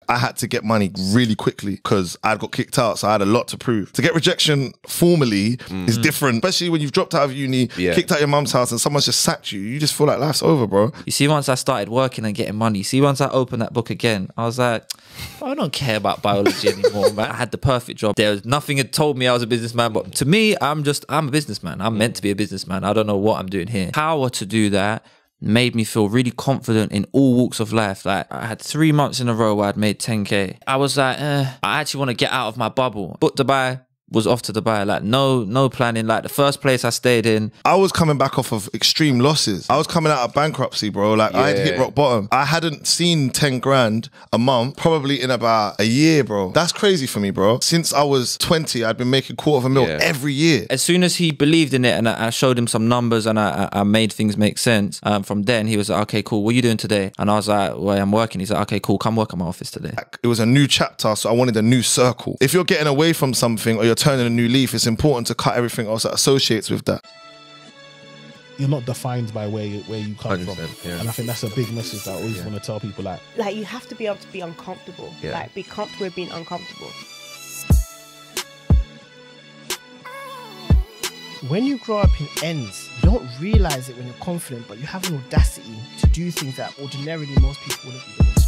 I had to get money really quickly because I got kicked out, so I had a lot to prove. To get rejection formally is different, especially when you've dropped out of uni, kicked out your mum's house, and someone's just sacked you. You just feel like life's over, bro. You see, once I started working and getting money, see, once I opened that book again, I was like, I don't care about biology anymore, man. I had the perfect job. There was nothing had told me I was a businessman, but to me, I'm a businessman. I'm meant to be a businessman. I don't know what I'm doing here. Power to do that made me feel really confident in all walks of life. Like, I had 3 months in a row where I'd made 10K. I was like, I actually want to get out of my bubble. Booked Dubai, was off to Dubai. Like, no planning. Like, the first place I stayed in, I was coming back off of extreme losses. I was coming out of bankruptcy, bro. Like, I had hit rock bottom. I hadn't seen 10 grand a month probably in about a year, bro. That's crazy for me, bro. Since I was 20, I'd been making $250,000 every year. As soon as he believed in it and I showed him some numbers and I made things make sense, from then he was like, okay, cool, what are you doing today? And I was like, well, I'm working. He's like, okay, cool, come work at my office today. It was a new chapter, so I wanted a new circle. If you're getting away from something or you're turning a new leaf, it's important to cut everything else that associates with that. You're not defined by where you come from, yeah. and I think that's a big message that I always want to tell people. Like you have to be able to be uncomfortable. Like, be comfortable with being uncomfortable. When you grow up in ends, you don't realize it when you're confident, but you have an audacity to do things that ordinarily most people wouldn't be willing to do.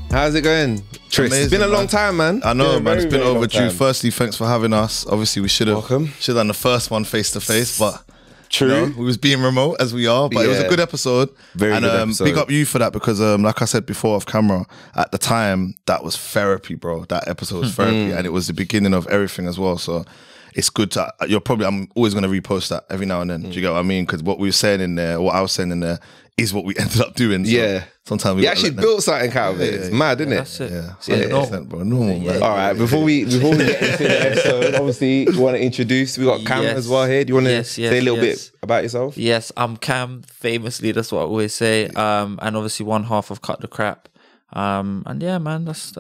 How's it going, Trist? It's been a long time, man. I know, man. It's been overdue. Firstly, thanks for having us. Obviously, we should have done the first one face to face, but true, you know, we was being remote as we are. But it was a good episode. Very good episode. Big up you for that, because like I said before off camera, at the time that was therapy, bro. That episode was therapy, and it was the beginning of everything as well. So it's good to. I'm always going to repost that every now and then. Do you get what I mean? Because what we were saying in there, what I was saying in there, is what we ended up doing. So sometimes we actually built something out of it. It's mad, isn't it? That's it. Yeah, normal, man. All right, before we get into the episode, obviously you want to introduce. We got Cam as well here. Do you want to say a little bit about yourself? Yes, I'm Cam. Famously, that's what I always say. And obviously one half of Cut the Crap. And yeah, man, that's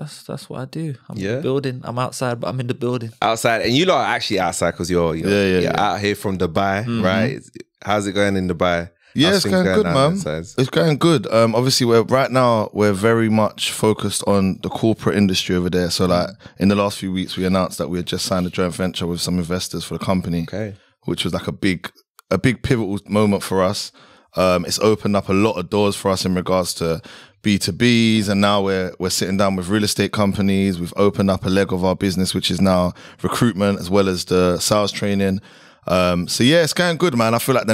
what I do. I'm in the building. I'm outside, but I'm in the building. Outside, and you lot are actually outside because you're out here from Dubai, right? How's it going in Dubai? Yeah, it's going good, man. It's going good. Obviously, right now we're very much focused on the corporate industry over there. So, like, in the last few weeks, we announced that we had just signed a joint venture with some investors for the company, which was like a big pivotal moment for us. It's opened up a lot of doors for us in regards to B2Bs, and now we're sitting down with real estate companies. We've opened up a leg of our business, which is now recruitment as well as the sales training. So yeah, it's going good, man. I feel like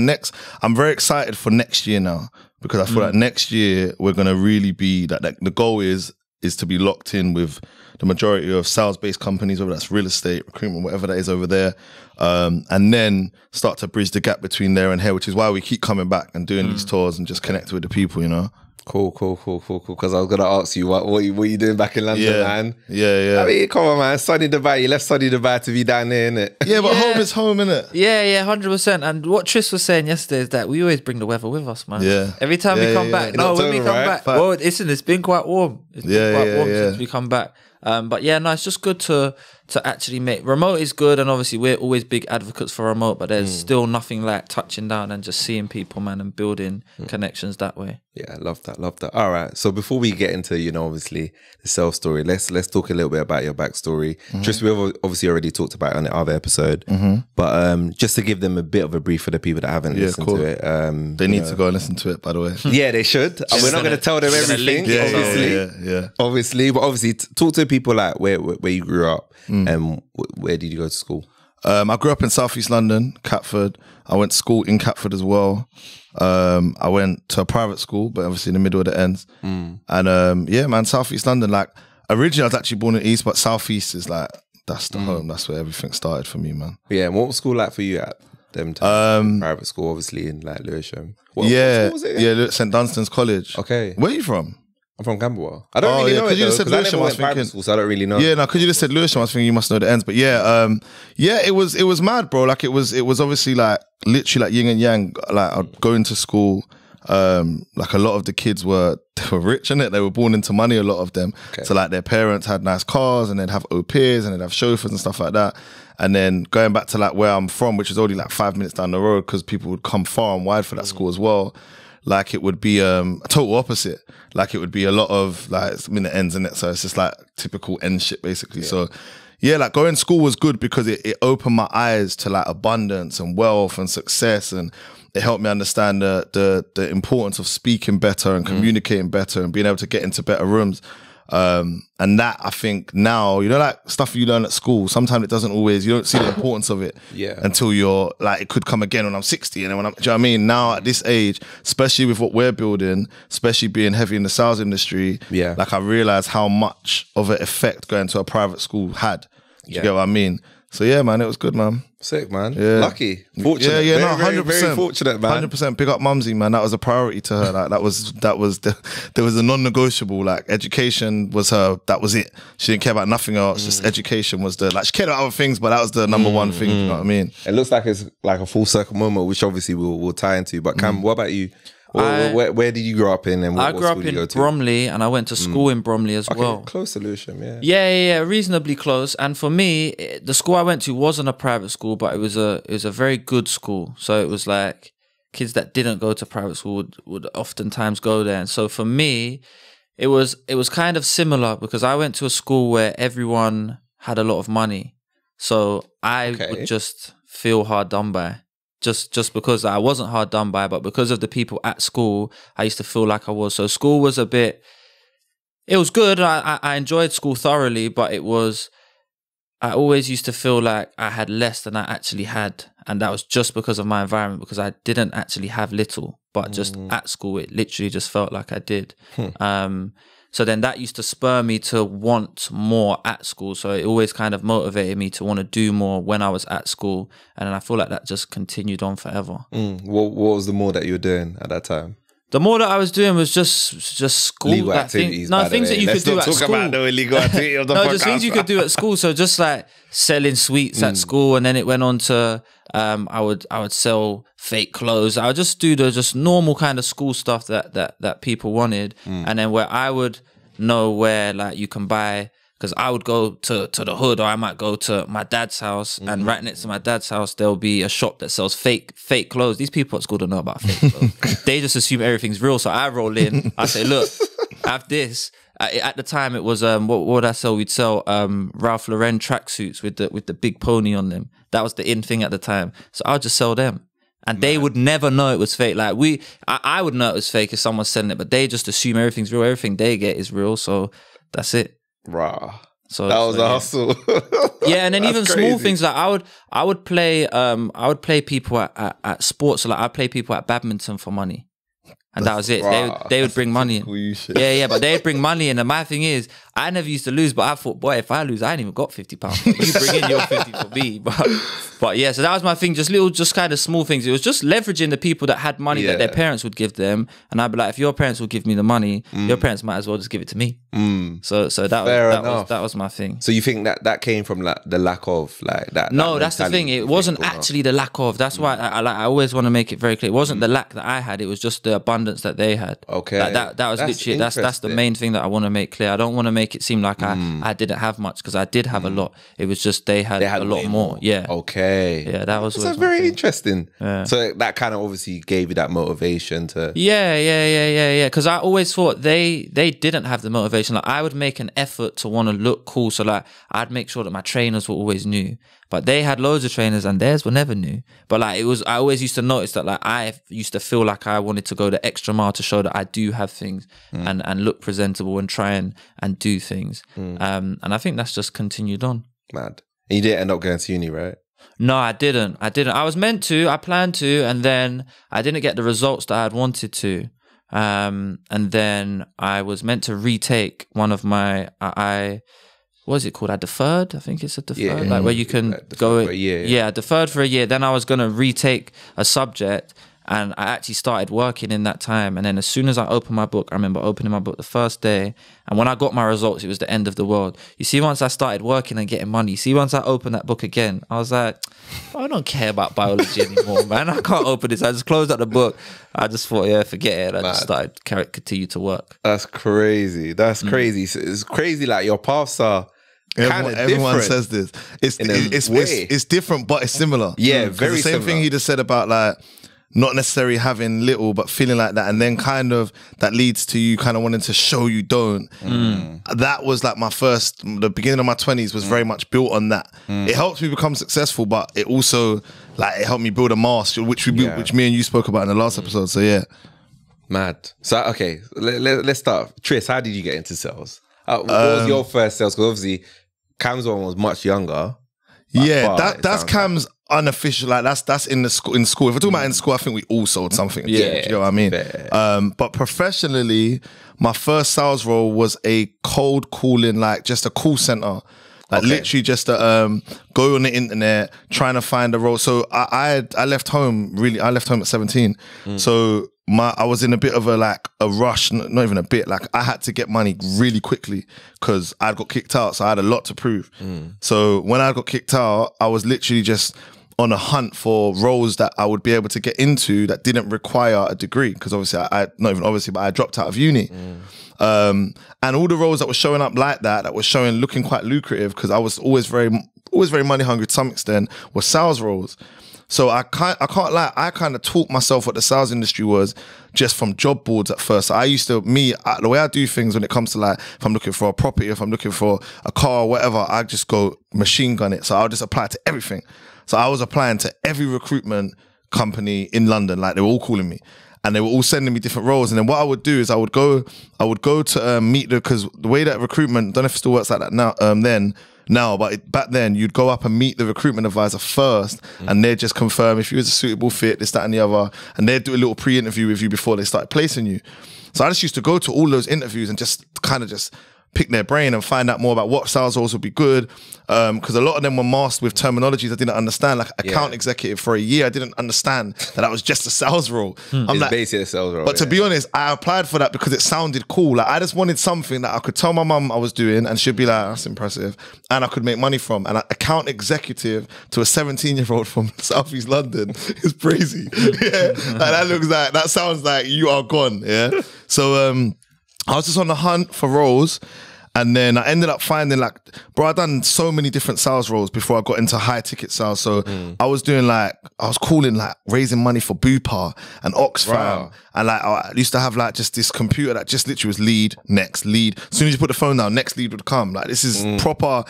I'm very excited for next year now, because I feel like next year we're going to really be like the goal is to be locked in with the majority of sales-based companies, whether that's real estate, recruitment, whatever that is over there. And then start to bridge the gap between there and here, which is why we keep coming back and doing these tours and just connecting with the people, you know? Cool. Because I was gonna ask you what you doing back in London, man. Yeah. I mean, come on, man. Sunny Dubai. You left sunny Dubai to be down there, innit? Yeah, but home is home, innit? Yeah, 100%. And what Trist was saying yesterday is that we always bring the weather with us, man. Yeah. Every time we come back. No, when we come back. Well, it's been quite warm. It's been quite warm since we come back. But yeah, no, it's just good to actually make remote is good, and obviously we're always big advocates for remote, but there's still nothing like touching down and just seeing people, man, and building connections that way. Yeah, love that. All right, so before we get into, you know, obviously the self story, let's talk a little bit about your backstory. Just we've obviously already talked about it on the other episode, but just to give them a bit of a brief for the people that haven't listened to it. They need to go and listen to it, by the way. Yeah, they should. We're not going to tell them everything, obviously, but obviously talk to people like where you grew up and where did you go to school? I grew up in Southeast London, Catford. I went to school in Catford as well. I went to a private school, but obviously in the middle of the ends. And yeah, man, Southeast London. Like, originally I was actually born in East, but Southeast is like, that's the home. That's where everything started for me, man. Yeah, and what was school like for you at them times? Private school, obviously, in like Lewisham. What school was it? Yeah, St Dunstan's College. Okay. Where are you from? I'm from Camberwell. I don't really know it, though, because I never went to private school, so I don't really know. Yeah, no, because you just said Lewisham, I was thinking you must know the ends. But yeah, it was mad, bro. Like, it was obviously like literally like yin and yang. Like, I'd go into school like a lot of the kids were rich, innit? They were born into money, a lot of them. So like their parents had nice cars and they'd have au pairs and they'd have chauffeurs and stuff like that. And then going back to like where I'm from, which is only like 5 minutes down the road, because people would come far and wide for that school as well. Like it would be a total opposite. Like it would be a lot of like, I mean, the ends in it. So it's just like typical end shit basically. So yeah, like going to school was good because it opened my eyes to like abundance and wealth and success, and it helped me understand the importance of speaking better and communicating better and being able to get into better rooms. And that, I think now, you know, like stuff you learn at school, sometimes it doesn't always, you don't see the importance of it until you're like, it could come again when I'm 60. And then when I'm, do you know what I mean? Now at this age, especially with what we're building, especially being heavy in the sales industry, like I realized how much of an effect going to a private school had. Do you get what I mean? So yeah, man, it was good, man. Sick, man. Yeah. Lucky. Fortunate. Yeah, very, no, 100%. Very fortunate, man. 100%. Big up Mumsy, man. That was a priority to her. Like there was a non-negotiable. Like education was her. That was it. She didn't care about nothing else. Just education was like she cared about other things, but that was the number one thing. You know what I mean? It looks like it's like a full circle moment, which obviously we'll tie into. But Cam, what about you? Where did you grow up in? And I grew up in Bromley, and I went to school in Bromley as well. Close solution, yeah, reasonably close. And for me, the school I went to wasn't a private school, but it was a very good school. So it was like kids that didn't go to private school would oftentimes go there. And so for me, it was kind of similar because I went to a school where everyone had a lot of money. So I would just feel hard done by. Just because I wasn't hard done by, but because of the people at school, I used to feel like I was. So school was it was good. I enjoyed school thoroughly, but I always used to feel like I had less than I actually had. And that was just because of my environment, because I didn't actually have little, but just at school, it literally just felt like I did. So then that used to spur me to want more at school. So it always kind of motivated me to want to do more when I was at school. And then I feel like that just continued on forever. What was the more that you were doing at that time? The more that I was doing was just school. Legal activities. Things that you could do at school. Let's not talk about the illegal activity of the podcast. Just things you could do at school. So just like selling sweets at school, and then it went on to I would sell fake clothes. I would just do the just normal kind of school stuff that people wanted, and then where I would know where like you can buy. Because I would go to the hood, or I might go to my dad's house, and right next to my dad's house, there'll be a shop that sells fake clothes. These people at school don't know about fake clothes. They just assume everything's real. So I roll in, I say, look, I have this. At the time, it was, what would I sell? We'd sell Ralph Lauren tracksuits with the big pony on them. That was the in thing at the time. So I'll just sell them. And they would never know it was fake. Like I would know it was fake if someone's selling it, but they just assume everything's real. Everything they get is real. So that's it. Rah. So that was a hustle. Yeah, and then even small things like I would play people at sports. So like I'd play people at badminton for money. And that was it. They would bring money in. Yeah, but they'd bring money in. And my thing is, I never used to lose, but I thought, boy, if I lose, I ain't even got £50. You bring in your 50 for me. But yeah, so that was my thing. Just kind of small things. It was just leveraging the people that had money that their parents would give them. And I'd be like, if your parents will give me the money, your parents might as well just give it to me. So that was my thing. So you think that came from like the lack of like that? No, that's the thing. It wasn't actually the lack of. That's why I always want to make it very clear. It wasn't the lack that I had. It was just the abundance that they had. Okay, like that was literally that's the main thing that I want to make clear. I don't want to make it seem like I didn't have much, because I did have a lot. It was just they had a lot more. Yeah. Okay. Yeah, that was very interesting. Yeah. So that kind of obviously gave you that motivation to. Yeah. Because I always thought they didn't have the motivation. Like I would make an effort to want to look cool. So like I'd make sure that my trainers were always new. But they had loads of trainers and theirs were never new. But like I always used to notice that like I used to feel like I wanted to go the extra mile to show that I do have things and look presentable and try and do things. And I think that's just continued on. Mad. And you didn't end up going to uni, right? No, I didn't. I was meant to, I planned to, and then I didn't get the results that I had wanted to. And then I was meant to retake one of my, what is it called? I deferred. I think it's a deferred, like where you can go for a year. Yeah, deferred for a year. Then I was going to retake a subject, And I actually started working in that time. And then as soon as I opened my book, I remember opening my book the first day. And when I got my results, it was the end of the world. You see, once I started working and getting money, see, once I opened that book again, I was like, I don't care about biology anymore, man. I can't open this. I just closed out the book. I just thought, yeah, forget it. I just started continue to work. That's crazy. That's crazy. It's crazy. Like your paths are everyone says this. It's different, but it's similar. Yeah, very the same similar. thing he just said about like not necessarily having little, but feeling like that, and then kind of that leads to you kind of wanting to show you don't. That was like the beginning of my 20s was very much built on that. It helped me become successful, but it also like it helped me build a mask, which me and you spoke about in the last episode. So yeah, mad. So okay, let's start. Tris, how did you get into sales? What was your first sales? Because obviously Cam's one was much younger. Yeah, that's Cam's unofficial. Like that's in school. If we're talking about in school, I think we all sold something. Yeah, you know what I mean. But professionally, my first sales role was a cold calling, like just a call center. Like literally just to go on the internet trying to find a role. So I left home. I left home at 17. So I was in a bit of a rush, not even a bit. Like I had to get money really quickly because I got kicked out. So I had a lot to prove. So when I got kicked out, I was literally just on a hunt for roles that I would be able to get into that didn't require a degree. Because obviously, but I dropped out of uni. And all the roles that were showing up like that were looking quite lucrative because I was always very money hungry to some extent, were sales roles. So I can't lie, I kind of taught myself what the sales industry was just from job boards at first. So the way I do things when it comes to like, if I'm looking for a property, if I'm looking for a car or whatever, I just go machine gun it. So I'll just apply to everything. So I was applying to every recruitment company in London, like they were all calling me. And they were all sending me different roles. And then what I would do is I would go to meet because the way that recruitment, don't know if it still works like that now, but back then you'd go up and meet the recruitment advisor first and they'd just confirm if you was a suitable fit, this, that and the other. And they'd do a little pre-interview with you before they started placing you. So I just used to go to all those interviews and just pick their brain and find out more about what sales roles would be good. Because a lot of them were masked with terminologies I didn't understand. Like account executive for a year, I didn't understand that was just a sales role. I'm like, basically a sales role. But to be honest, I applied for that because it sounded cool. Like I just wanted something that I could tell my mum I was doing and she'd be like, that's impressive. And I could make money from. And account executive to a 17-year-old from Southeast London is crazy. Yeah. Like that sounds like you are gone. Yeah. So I was just on the hunt for roles. And then I ended up finding I'd done so many different sales roles before I got into high ticket sales. So I was doing I was calling raising money for Bupa and Oxfam. Wow. And I used to have just this computer that just literally was lead, next lead. As soon as you put the phone down, next lead would come. This is proper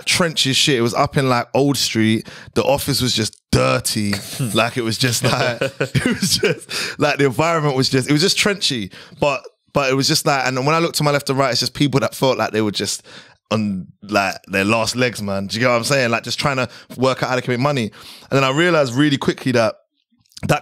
trenches shit. It was up in Old Street. The office was just dirty. It was just the environment was just, it was just trenchy. But it was just and when I looked to my left and right, it's just people that felt like they were just on their last legs, man. Do you get what I'm saying? Just trying to work out how to make money. And then I realized really quickly that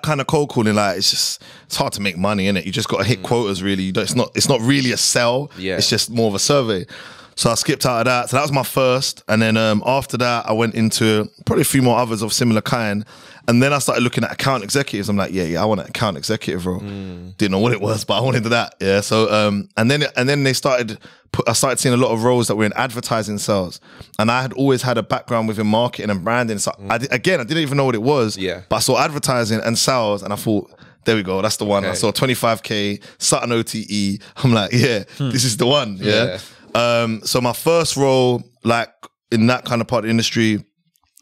kind of cold calling, it's hard to make money, innit? You just got to hit quotas, really. It's not really a sell. Yeah. It's just more of a survey. So I skipped out of that. So that was my first. And then after that, I went into probably a few more others of similar kind. And then I started looking at account executives. I'm like, yeah, I want an account executive role. Didn't know what it was, but I wanted that. Yeah. So and then I started seeing a lot of roles that were in advertising sales. And I had always had a background within marketing and branding. So I didn't even know what it was. Yeah. But I saw advertising and sales and I thought, there we go, that's the one. Okay. I saw 25K, Sutton OTE. I'm like, yeah, this is the one. Yeah. So my first role, in that kind of part of the industry,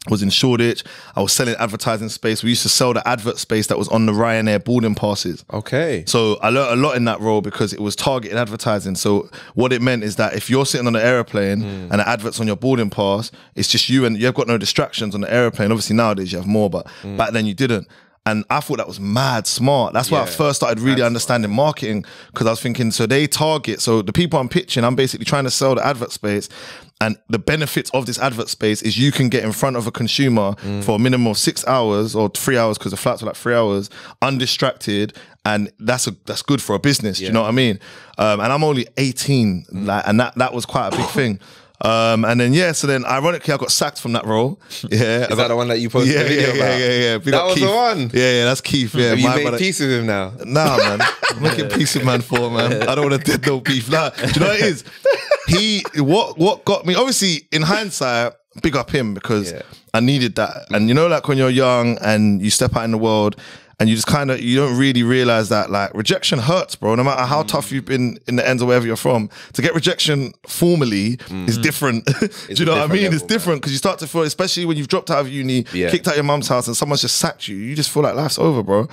was in Shoreditch. I was selling advertising space. We used to sell the advert space that was on the Ryanair boarding passes. Okay. So I learned a lot in that role because it was targeted advertising. So what it meant is that if you're sitting on an airplane and the advert's on your boarding pass, it's just you and you've got no distractions on the airplane. Obviously nowadays you have more, but back then you didn't. And I thought that was mad smart. That's why I first started really understanding marketing, because I was thinking, so they target, so the people I'm pitching, I'm basically trying to sell the advert space. And the benefits of this advert space is you can get in front of a consumer for a minimum of 6 hours or 3 hours, because the flights were 3 hours, undistracted. And that's good for a business. Do you know what I mean? And I'm only 18, and that was quite a big thing. And then so then ironically I got sacked from that role. Yeah, Is that the one that you posted the video about? Yeah. That was Keith. the one. Yeah, that's Keith. Yeah, Have you made peace with him now? Nah, man. I'm making peace with man for man. I don't want to dead no beef. Nah, do you know what it is? What got me? Obviously, in hindsight, big up him because I needed that. And you know, like when you're young and you step out in the world. And you just you don't really realize that like rejection hurts, bro. No matter how tough you've been in the ends or wherever you're from, to get rejection formally is different. Do you know what I mean? Level, it's different because you start to feel, especially when you've dropped out of uni, kicked out your mum's house and someone's just sacked you, you just feel like life's over, bro.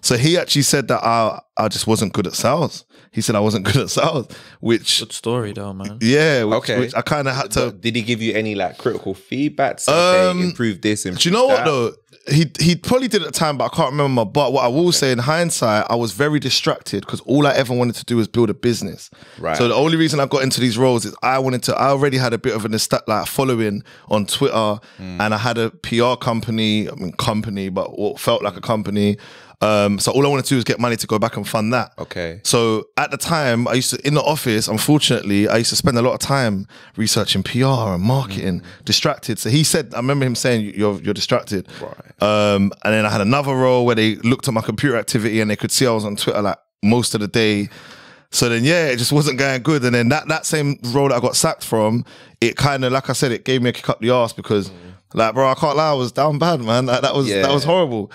So he actually said that I just wasn't good at sales. He said I wasn't good at sales, which... Good story though, man. Yeah, which I kind of had to... Did he give you any like critical feedback? So, okay, improve this, improve do you know that? what though? He probably did at the time, but I can't remember. But what I will say in hindsight, I was very distracted because all I ever wanted to do was build a business. Right. So the only reason I got into these roles is I already had a bit of a following on Twitter, and I had a PR company. I mean, but what felt like a company. So all I wanted to do was get money to go back and fund that. Okay. So at the time, I used to, in the office, unfortunately, I used to spend a lot of time researching PR and marketing, distracted. So he said, I remember him saying, you're distracted. Right. And then I had another role where they looked at my computer activity and they could see I was on Twitter like most of the day. So then, it just wasn't going good. And then that same role that I got sacked from, it kind of, like I said, it gave me a kick up the arse because like, bro, I can't lie, I was down bad, man. Like, that was horrible.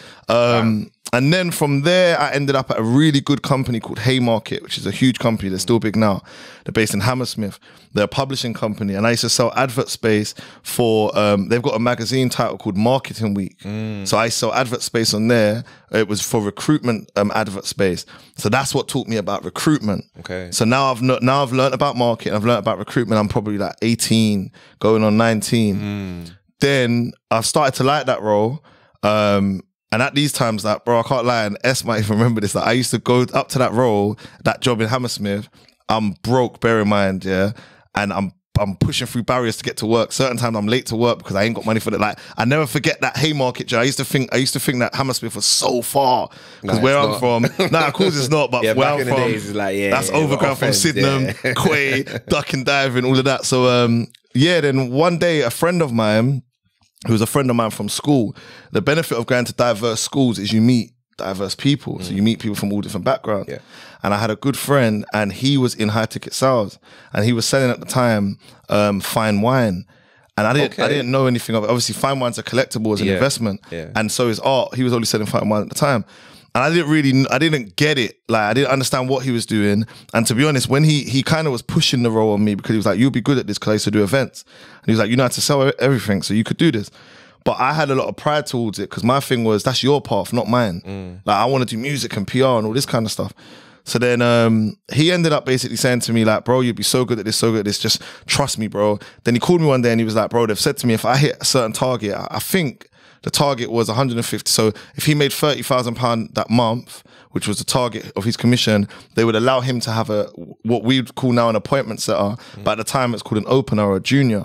And then from there, I ended up at a really good company called Haymarket, which is a huge company. They're still big now. They're based in Hammersmith. They're a publishing company. And I used to sell advert space for, they've got a magazine title called Marketing Week. So I sell advert space on there. It was for recruitment advert space. So that's what taught me about recruitment. Okay. So now I've learned about marketing. I've learned about recruitment. I'm probably like 18, going on 19. Then I've started to like that role. And at these times, like, bro, I can't lie, and S might even remember this, like, I used to go up to that role, that job in Hammersmith, I'm broke, bear in mind, and I'm pushing through barriers to get to work. Certain times I'm late to work because I ain't got money for that. Like, I never forget that Haymarket job. I used to think that Hammersmith was so far because where I'm from, of course it's not, but where I'm from, days, like, that's overground from Sydenham, Quay, duck and diving, all of that. So, then one day a friend of mine, who was a friend of mine from school, the benefit of going to diverse schools is you meet diverse people. So you meet people from all different backgrounds. Yeah. And I had a good friend and he was in high ticket sales and he was selling at the time fine wine. And I didn't know anything of it. Obviously fine wine's a collectible as an investment. Yeah. And so is art. He was only selling fine wine at the time. And I didn't get it. Like, I didn't understand what he was doing. And to be honest, when he kind of was pushing the role on me because he was like, you'll be good at this because I used to do events. And he was like, you know how to sell everything, so you could do this. But I had a lot of pride towards it because my thing was, that's your path, not mine. Like, I want to do music and PR and all this kind of stuff. So then he ended up basically saying to me like, bro, you'd be so good at this, just trust me, bro. Then he called me one day and he was like, bro, they've said to me, if I hit a certain target, I think the target was 150. So if he made £30,000 that month, which was the target of his commission, they would allow him to have what we'd call now an appointment setter. But at the time it's called an opener or a junior.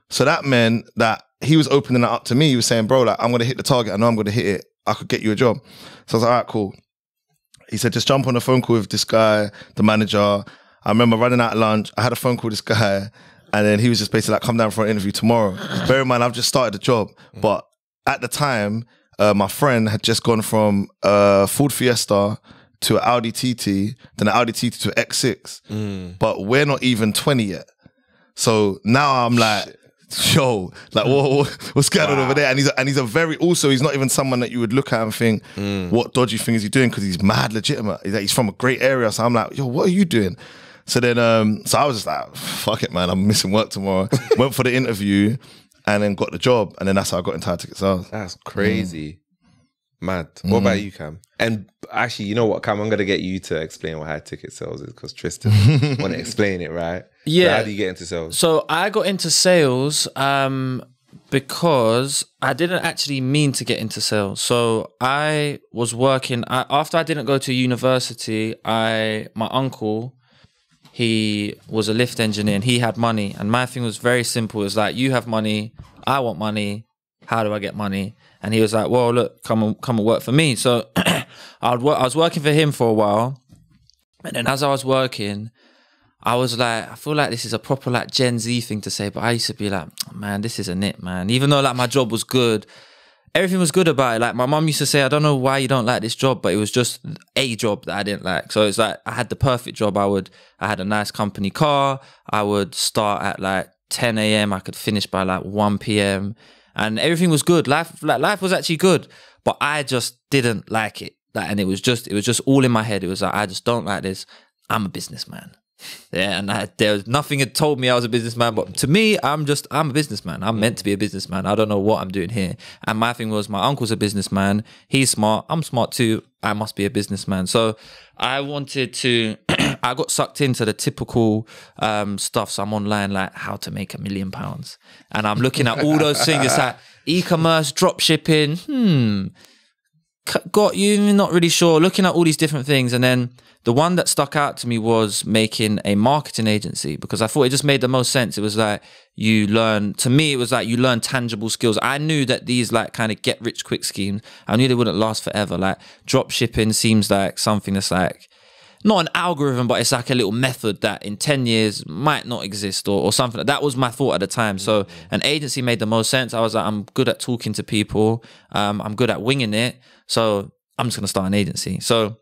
So that meant that he was opening it up to me. He was saying, bro, like, I'm going to hit the target. I know I'm going to hit it. I could get you a job. So I was like, all right, cool. He said, just jump on a phone call with this guy, the manager. I remember running out at lunch. I had a phone call with this guy. And then he was just basically like, come down for an interview tomorrow. Bear in mind, I've just started the job. But at the time, my friend had just gone from a Ford Fiesta to an Audi TT, then an Audi TT to an X6. But we're not even 20 yet. So now I'm like, yo, like what's going on over there? And he's a very, also he's not even someone that you would look at and think, what dodgy thing is he doing? Because he's mad legitimate. He's from a great area. So I'm like, yo, what are you doing? So then, so I was just like, fuck it, man, I'm missing work tomorrow. Went for the interview and then got the job. And then that's how I got into high ticket sales. That's crazy. Mad. What about you, Cam? And actually, you know what, Cam? I'm going to get you to explain what high ticket sales is because Tristan want to explain it, right? Yeah. So how do you get into sales? So I got into sales because I didn't actually mean to get into sales. So I was working, after I didn't go to university, my uncle, he was a lift engineer and he had money. And my thing was very simple. It was like, you have money, I want money. How do I get money? And he was like, well, look, come and work for me. So I was working for him for a while. And then as I was working, I was like, I feel like this is a proper like Gen Z thing to say, but I used to be like, oh, man, this isn't it, man. Even though like my job was good, everything was good about it. Like my mum used to say, I don't know why you don't like this job, but it was just a job that I didn't like. So it's like I had the perfect job. I had a nice company car. I would start at like 10 a.m. I could finish by like 1 p.m. and everything was good. Life was actually good, but I just didn't like it. Like, and it was just all in my head. It was like, I just don't like this. I'm a businessman. Yeah, and there was nothing had told me I was a businessman, but to me, I'm a businessman. I'm meant to be a businessman. I don't know what I'm doing here. And my thing was, my uncle's a businessman. He's smart. I'm smart too. I must be a businessman. So I wanted to, I got sucked into the typical stuff. So I'm online, like how to make £1 million. And I'm looking at all those things. It's like e-commerce, drop shipping. Got you, not really sure. Looking at all these different things. And then the one that stuck out to me was making a marketing agency, because I thought it just made the most sense. It was like you learn tangible skills. I knew that these like kind of get rich quick schemes, I knew they wouldn't last forever. Like drop shipping seems like something that's like not an algorithm, but it's like a little method that in 10 years might not exist or something. That was my thought at the time. So an agency made the most sense. I was like, I'm good at talking to people. I'm good at winging it. So I'm just going to start an agency. So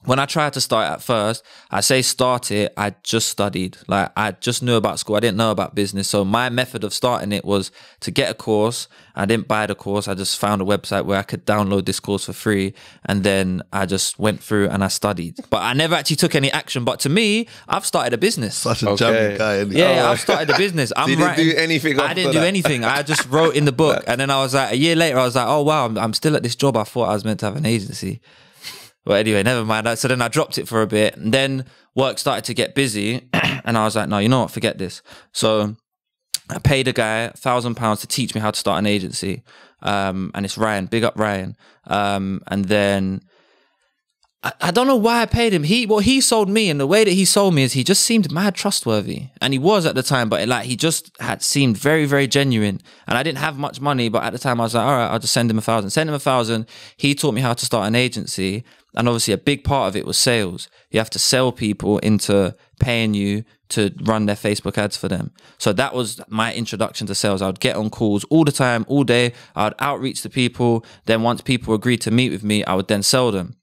when I tried to start at first, I say start it, I just studied. Like I just knew about school. I didn't know about business. So my method of starting it was to get a course. I didn't buy the course. I just found a website where I could download this course for free. And then I just went through and I studied. But I never actually took any action. But to me, I've started a business. Such a jamming guy. Yeah, I've started a business. You didn't do anything. I didn't do anything. I just wrote in the book. And then I was like, a year later, I was like, oh, wow, I'm still at this job. I thought I was meant to have an agency. But anyway, never mind. So then I dropped it for a bit, and then work started to get busy, and I was like, no, you know what, forget this. So I paid a guy £1,000 to teach me how to start an agency. And it's Ryan, big up Ryan. And then I don't know why I paid him. He sold me, and the way that he sold me is he just seemed mad trustworthy. And he was at the time, but he just had seemed very, very genuine. And I didn't have much money, but at the time I was like, all right, I'll just send him £1,000. Send him £1,000. He taught me how to start an agency. And obviously a big part of it was sales. You have to sell people into paying you to run their Facebook ads for them. So that was my introduction to sales. I would get on calls all the time, all day. I would outreach to people. Then once people agreed to meet with me, I would then sell them.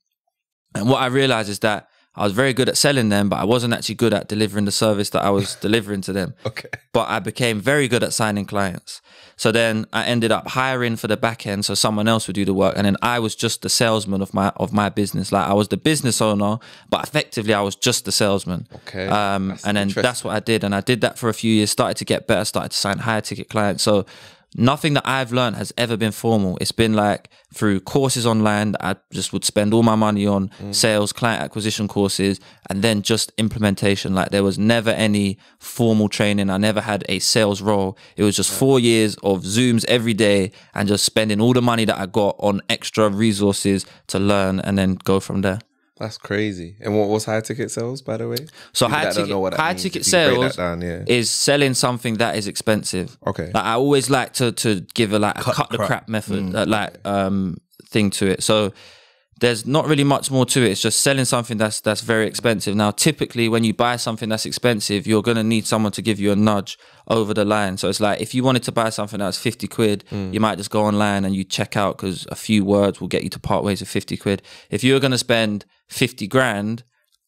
And what I realized is that I was very good at selling them, but I wasn't actually good at delivering the service that I was delivering to them. Okay. But I became very good at signing clients. So then I ended up hiring for the back end, so someone else would do the work, and then I was just the salesman of my business. Like I was the business owner, but effectively I was just the salesman. Okay. And then that's what I did, and I did that for a few years. Started to get better, started to sign higher ticket clients. So nothing that I've learned has ever been formal. It's been like through courses online that I just would spend all my money on, sales, client acquisition courses, and then just implementation. Like there was never any formal training. I never had a sales role. It was just 4 years of Zooms every day and just spending all the money that I got on extra resources to learn and then go from there. That's crazy. And what was high ticket sales, by the way? So high ticket sales is selling something that is expensive. Okay. Like I always like to give a cut the crap method, thing to it. So there's not really much more to it. It's just selling something that's very expensive. Now, typically when you buy something that's expensive, you're going to need someone to give you a nudge over the line. So it's like if you wanted to buy something that's 50 quid, you might just go online and you check out because a few words will get you to part ways with 50 quid. If you're going to spend 50 grand,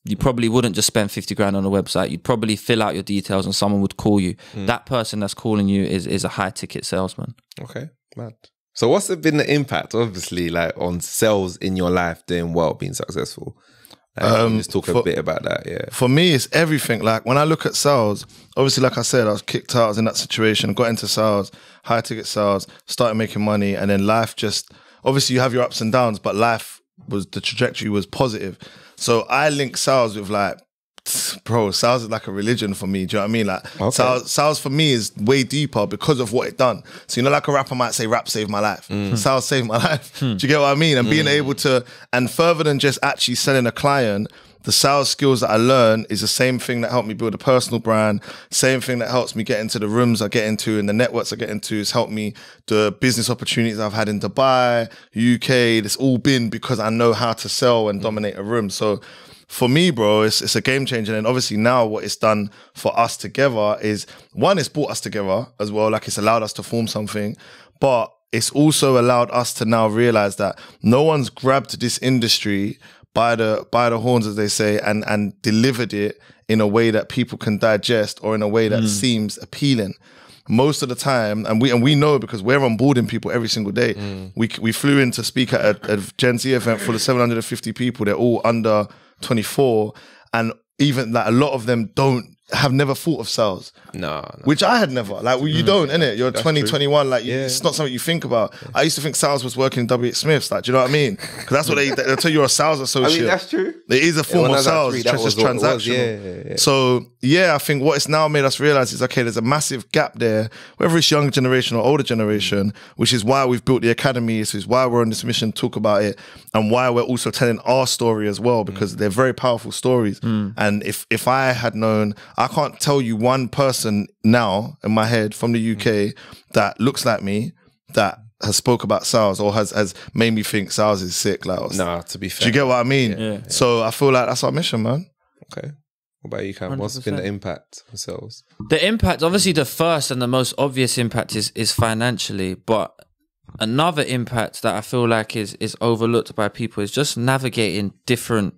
you probably wouldn't just spend 50 grand on a website. You'd probably fill out your details and someone would call you. That person that's calling you is a high ticket salesman. Okay, mad. So what's been the impact, obviously, like on sales in your life doing well, being successful? Just talk a bit about that, yeah. For me, it's everything. Like when I look at sales, obviously, like I said, I was kicked out, I was in that situation, got into sales, high ticket sales, started making money, and then life just, obviously you have your ups and downs, but the trajectory was positive. So I link sales with like, bro, sales is like a religion for me. Do you know what I mean? Like sales for me is way deeper because of what it done. So you know, like a rapper might say, rap saved my life. Sales saved my life. Do you get what I mean? And being able to, and further than just actually selling a client, the sales skills that I learn is the same thing that helped me build a personal brand, same thing that helps me get into the rooms I get into and the networks I get into. It's helped me, the business opportunities I've had in Dubai, UK, it's all been because I know how to sell and dominate a room. So for me, bro, it's a game changer. And obviously now what it's done for us together is, one, it's brought us together as well. Like, it's allowed us to form something, but it's also allowed us to now realize that no one's grabbed this industry by the horns, as they say, and delivered it in a way that people can digest or in a way that seems appealing. Most of the time, and we know because we're onboarding people every single day. We flew in to speak at a Gen Z event full of 750 people. They're all under 24, and even like a lot of them have never thought of sales. No. Which I had never. Like, well, you don't, innit? You're 20, 21. Like, it's not something you think about. I used to think sales was working in W.H. Smith's. Like, do you know what I mean? Because that's what they'll tell you, you're a sales associate. I mean, that's true. It is a form of sales. It's just transactional. So, I think what it's now made us realize is, okay, there's a massive gap there, whether it's younger generation or older generation, which is why we've built the academy. This is why we're on this mission to talk about it, and why we're also telling our story as well, because they're very powerful stories. And if I had known, I can't tell you one person now in my head from the UK that looks like me that has spoke about sales or has made me think sales is sick. Like, nah, to be fair. Do you get what I mean? Yeah. So I feel like that's our mission, man. Okay. What about you, Cam? What's been the impact of sales? The impact, obviously the first and the most obvious impact is financially, but another impact that I feel like is overlooked by people is just navigating different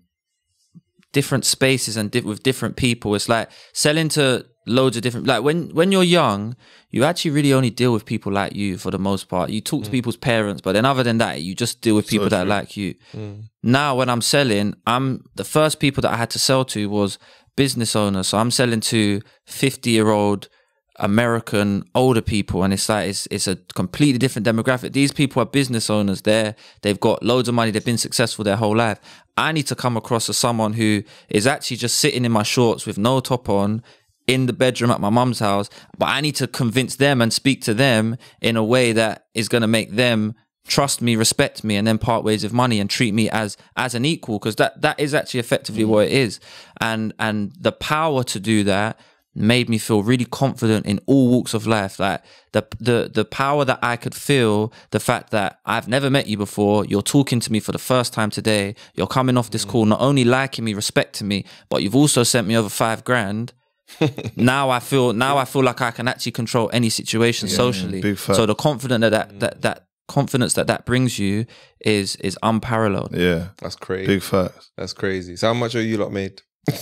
spaces and with different people. It's like selling to loads of different, like when you're young, you actually really only deal with people like you for the most part. You talk to people's parents, but then other than that, you just deal with people that are like you. Now when I'm selling, the first people that I had to sell to was business owners. So I'm selling to 50-year-old American older people, and it's like it's a completely different demographic. These people are business owners. They've got loads of money. They've been successful their whole life. I need to come across as someone who is actually just sitting in my shorts with no top on in the bedroom at my mum's house, but I need to convince them and speak to them in a way that is going to make them trust me, respect me, and then part ways with money and treat me as an equal, because that is actually effectively what it is. And the power to do that made me feel really confident in all walks of life. Like the power that I could feel, the fact that I've never met you before, you're talking to me for the first time today, you're coming off this call not only liking me, respecting me, but you've also sent me over $5,000. now I feel like I can actually control any situation socially. So the confidence confidence that brings you is unparalleled. Yeah, that's crazy. Big facts. That's crazy. So how much are you lot made? You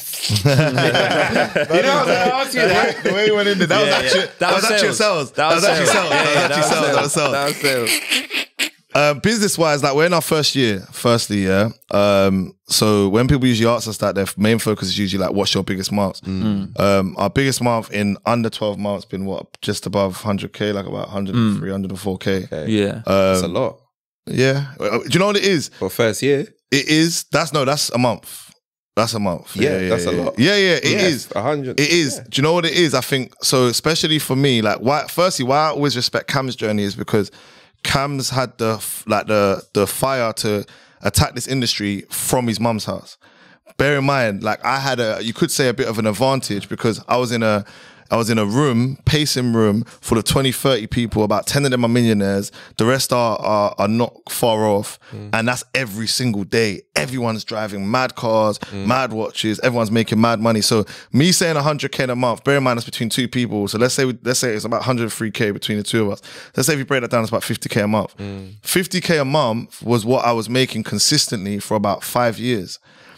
know, I asked you that. The way you went in there, that was actually sales. That was actually sales. Business-wise, like, we're in our first year, firstly, so when people usually ask us that, their main focus is usually like, what's your biggest month? Our biggest month in under 12 months been what, just above 100K, like about 103, 104K. Okay. Yeah. That's a lot. Yeah. Do you know what it is? For first year? It is. That's a month. That's a month. Yeah, that's a lot. Yeah, it is. 100. It is. Yeah. Do you know what it is? I think, so especially for me, like, why I always respect Cam's journey is because Cam's had the fire to attack this industry from his mum's house. Bear in mind, like, I had you could say a bit of an advantage because I was in a pacing room full of 20, 30 people. About 10 of them are millionaires. The rest are not far off. And that's every single day. Everyone's driving mad cars, mad watches. Everyone's making mad money. So me saying 100K a month, bear in mind, it's between two people. So let's say it's about 103K between the two of us. Let's say if you break that down, it's about 50K a month. 50K a month was what I was making consistently for about 5 years.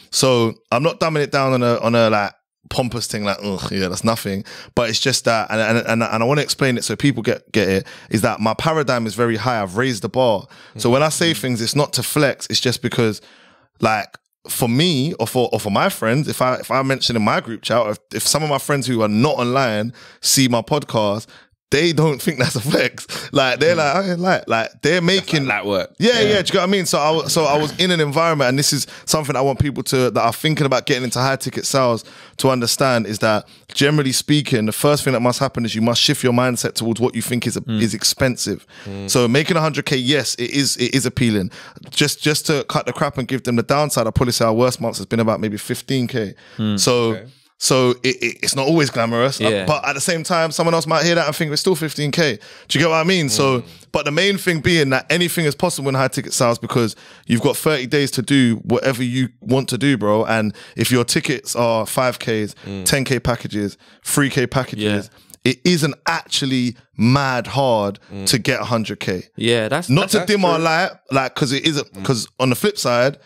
So I'm not dumbing it down on a like pompous thing like, ugh, yeah, that's nothing. But it's just that, and I want to explain it so people get it, is that my paradigm is very high. I've raised the bar. So when I say things, it's not to flex. It's just because, like, for me or for my friends, if I mention in my group chat, if some of my friends who are not online see my podcast, they don't think that's a flex. Like, they're like they're making that work. Yeah. Do you get what I mean? So I was in an environment, and this is something I want people that are thinking about getting into high ticket sales to understand, is that generally speaking, the first thing that must happen is you must shift your mindset towards what you think is expensive. So making 100K, yes, it is appealing. Just to cut the crap and give them the downside, I'll probably say our worst months has been about maybe 15K. So it's not always glamorous. Yeah. But at the same time, someone else might hear that and think it's still 15K. Do you get what I mean? So, but the main thing being that anything is possible in high ticket sales because you've got 30 days to do whatever you want to do, bro. And if your tickets are 5Ks, 10K packages, 3K packages, it isn't actually mad hard to get 100K. Yeah, that's not to dim our true. light, like, because it isn't. Because on the flip side,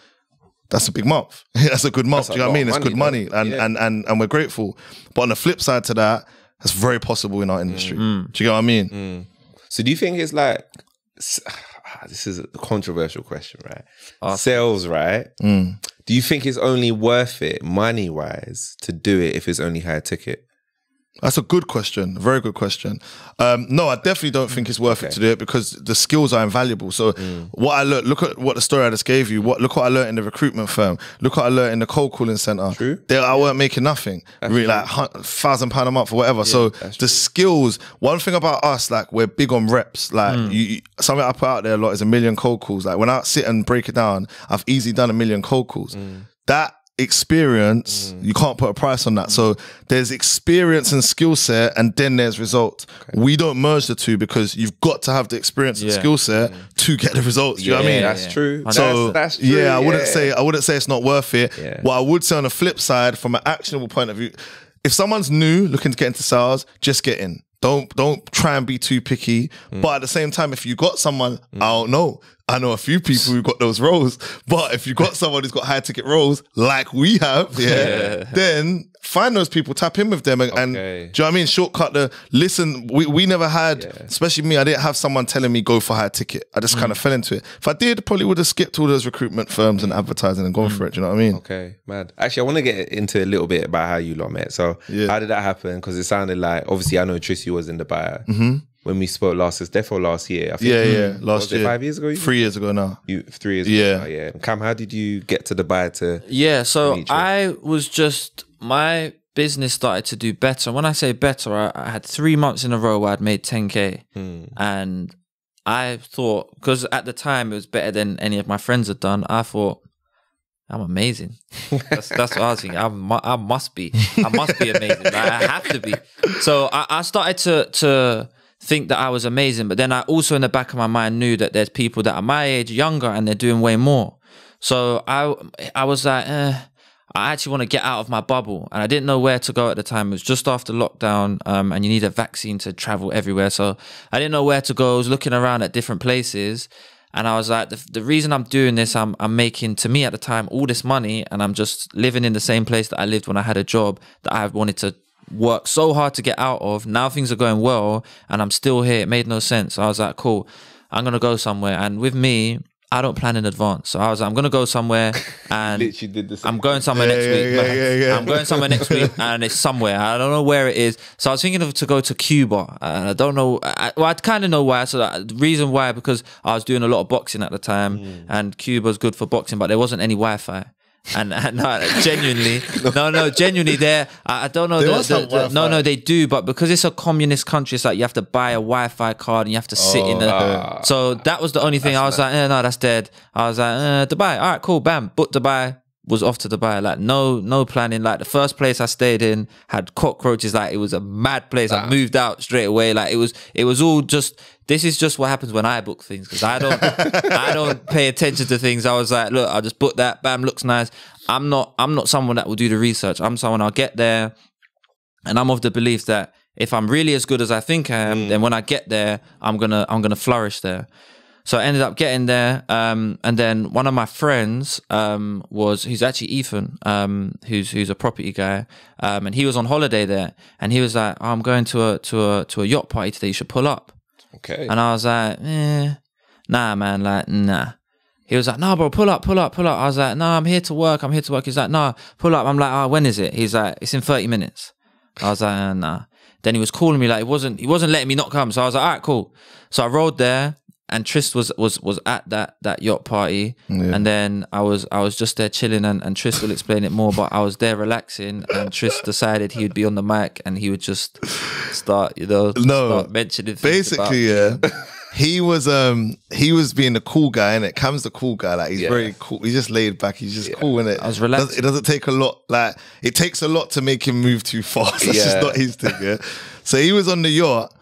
that's a big month. That's a good month. Do you know what I mean? It's good money, and we're grateful. But on the flip side to that, that's very possible in our industry. Do you get what I mean? So do you think it's like, this is a controversial question, right? Sales, right? Do you think it's only worth it money-wise to do it if it's only high ticket? That's a good question. A very good question. No, I definitely don't think it's worth it to do it because the skills are invaluable. So what I learned, look at what the story I just gave you. Look what I learned in the recruitment firm. Look what I learned in the cold calling center. True. I weren't making nothing. Really, like £1,000 a month or whatever. So the skills, one thing about us, like we're big on reps. Like something I put out there a lot is 1 million cold calls. Like when I sit and break it down, I've easily done 1 million cold calls. That experience, you can't put a price on that. So there's experience and skill set and then there's results. We don't merge the two because you've got to have the experience and skill set to get the results. Do you know what I mean? That's true. So that's true. Yeah, I wouldn't say it's not worth it. What I would say on the flip side, from an actionable point of view, if someone's new looking to get into sales, just get in. Don't try and be too picky. But at the same time, if you got someone, I don't know. I know a few people who got those roles. But if you got someone who's got high ticket roles, like we have, then find those people, tap in with them, and do you know what I mean? Shortcut the listen. We never had, especially me. I didn't have someone telling me go for high ticket. I just kind of fell into it. If I did, probably would have skipped all those recruitment firms and advertising and gone for it. Do you know what I mean? Okay, mad. Actually, I want to get into a little bit about how you lot met. So how did that happen? Because it sounded like, obviously, I know Tris, you was in Dubai. When we spoke last, it's definitely last year. I think, last year. 5 years ago? 3 years ago now. 3 years ago now, yeah. Cam, how did you get to Dubai to so I was just, my business started to do better. When I say better, I had 3 months in a row where I'd made 10K. And I thought, because at the time it was better than any of my friends had done, I thought, I'm amazing. That's what I was thinking. I must be amazing. Like, I have to be. So I started to think that I was amazing, but then I also in the back of my mind knew that there's people that are my age, younger, and they're doing way more. So I was like, I actually want to get out of my bubble, and I didn't know where to go at the time. It was just after lockdown, and you need a vaccine to travel everywhere. So I didn't know where to go. I was looking around at different places, and I was like, the reason I'm doing this, I'm making, to me at the time, all this money, and I'm just living in the same place that I lived when I had a job that I wanted to work so hard to get out of. Now things are going well and I'm still here. It made no sense. So I was like, cool, I'm gonna go somewhere. And with me, I don't plan in advance. So I was like, I'm gonna go somewhere and I'm going somewhere next week. I'm going somewhere next week and it's somewhere. I don't know where it is. So I was thinking of to go to Cuba. And I don't know. I kind of know why. So the reason why, because I was doing a lot of boxing at the time and Cuba's good for boxing, but there wasn't any Wi-Fi. And no, genuinely, genuinely, there. I don't know. No, they do, but because it's a communist country, it's like you have to buy a Wi-Fi card and you have to sit in the. So that was the only thing. I was like, no, that's dead. I was like, Dubai. All right, cool, bam. Booked Dubai. Was off to Dubai. Like no planning. Like the first place I stayed in had cockroaches. Like it was a mad place. I moved out straight away. Like it was all just. This is just what happens when I book things, because I don't pay attention to things. I was like, look, I'll just book that. Bam, looks nice. I'm not someone that will do the research. I'm someone, I'll get there, and I'm of the belief that if I'm really as good as I think I am, then when I get there, I'm gonna flourish there. So I ended up getting there, and then one of my friends who's actually Ethan, who's a property guy, and he was on holiday there, and he was like, oh, I'm going to a yacht party today. You should pull up. Okay. And I was like, nah, man, like, nah. He was like, no, bro, pull up. I was like, no, I'm here to work. He's like, no, pull up. I'm like, oh, when is it? He's like, it's in 30 minutes. I was like, nah. Then he was calling me like, he wasn't letting me not come. So I was like, all right, cool. So I rode there, and Trist was at that yacht party, and then I was just there chilling, and Trist will explain it more, but I was there relaxing, and Trist decided he would be on the mic and he would just start, start mentioning things basically, he was being the cool guy, and it Cam's the cool guy. Like he's very cool. He's just laid back. He's just cool, innit? I was relaxed. It doesn't take a lot. Like it takes a lot to make him move too fast. That's just not his thing. Yeah. So he was on the yacht,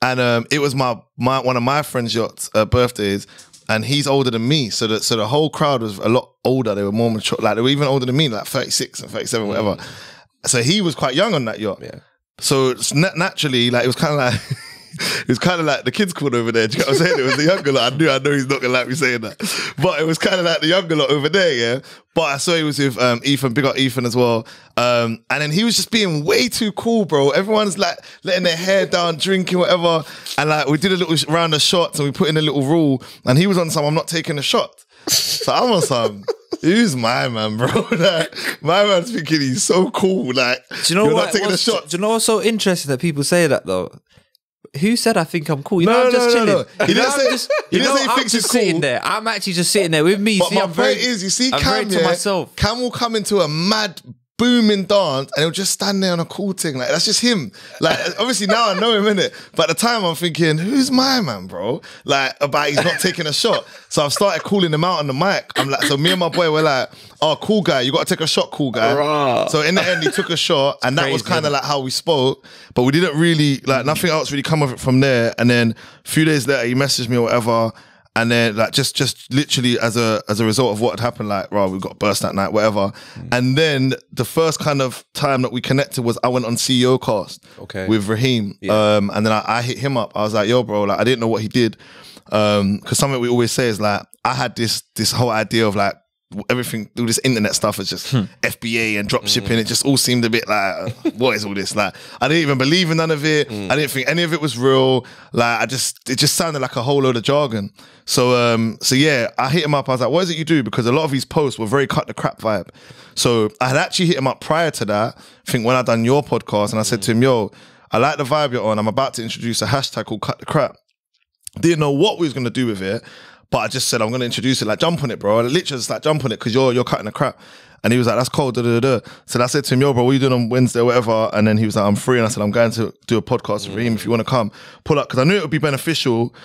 and it was my one of my friend's yacht's birthdays, and he's older than me. So the whole crowd was a lot older. They were more mature. Like they were even older than me, like 36 and 37, whatever. So he was quite young on that yacht. Yeah. So naturally, like it was kind of like. It was kind of like the kids called over there. Do you know what I'm saying? It was the younger lot. I know he's not going to like me saying that. But it was kind of like the younger lot over there, yeah? But I saw he was with Ethan, big up Ethan as well. And then he was just being way too cool, bro. Everyone's like letting their hair down, drinking, whatever. And like we did a little round of shots and we put in a little rule. And he was on some, I'm not taking a shot. So I'm on some, who's my man, bro? Like, my man's thinking he's so cool. Like, do you know you're what? not taking a shot. Do you know what's so interesting that people say that though? Who said I think I'm cool? You know, I'm just chilling. No. He didn't say he I'm thinks he's just cool. sitting there. I'm actually just sitting there with me. But see, my I'm very, point is, you see I'm Cam, very to myself. Cam will come into a mad booming dance and he'll just stand there on a cool thing. Like, that's just him. Like, obviously now I know him, innit? But at the time I'm thinking, who's my man, bro? Like, about he's not taking a shot. So I've started calling him out on the mic. I'm like, so me and my boy were like, oh, cool guy, you got to take a shot, cool guy. Right. So in the end, he took a shot and that was kind of like how we spoke. But we didn't really, like, nothing else really come of it from there. And then a few days later, he messaged me or whatever. And then like just literally as a result of what had happened, like, right, we got burst that night, whatever. And then the first kind of time that we connected was I went on CEO cast with Raheem. Yeah. And then I hit him up. I was like, yo, bro, like I didn't know what he did. Cause something we always say is like, I had this whole idea of like, everything through this internet stuff is just FBA and drop shipping. It just all seemed a bit like, what is all this? Like, I didn't even believe in none of it. I didn't think any of it was real. Like, it just sounded like a whole load of jargon. So yeah, I hit him up. I was like, what is it you do? Because a lot of his posts were very cut the crap vibe. So I had actually hit him up prior to that. I think when I done your podcast and I said to him, yo, I like the vibe you're on. I'm about to introduce a hashtag called cut the crap. Didn't know what we was going to do with it. But I just said, I'm going to introduce it, like, jump on it, bro. And literally just like, jump on it because you're cutting the crap. And he was like, that's cold, da-da-da-da. So I said to him, yo, bro, what are you doing on Wednesday or whatever? And then he was like, I'm free. And I said, I'm going to do a podcast with him if you want to come. Pull up, because I knew it would be beneficial.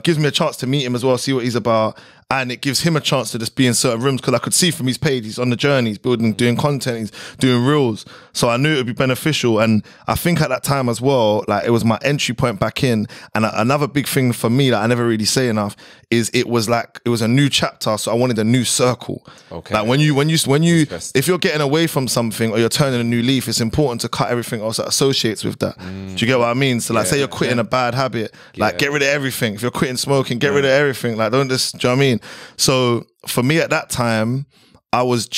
Gives me a chance to meet him as well, see what he's about. And it gives him a chance to just be in certain rooms because I could see from his page, he's on the journey, he's building, doing content, he's doing reels. So I knew it would be beneficial. And I think at that time as well, like it was my entry point back in. And another big thing for me that I never really say enough is it was a new chapter. So I wanted a new circle. Okay. Like when you, if you're getting away from something or you're turning a new leaf, it's important to cut everything else that associates with that. Do you get what I mean? So like say you're quitting a bad habit, like get rid of everything. If you're quitting smoking, get rid of everything. Like don't just, do you know what I mean? So for me at that time, I was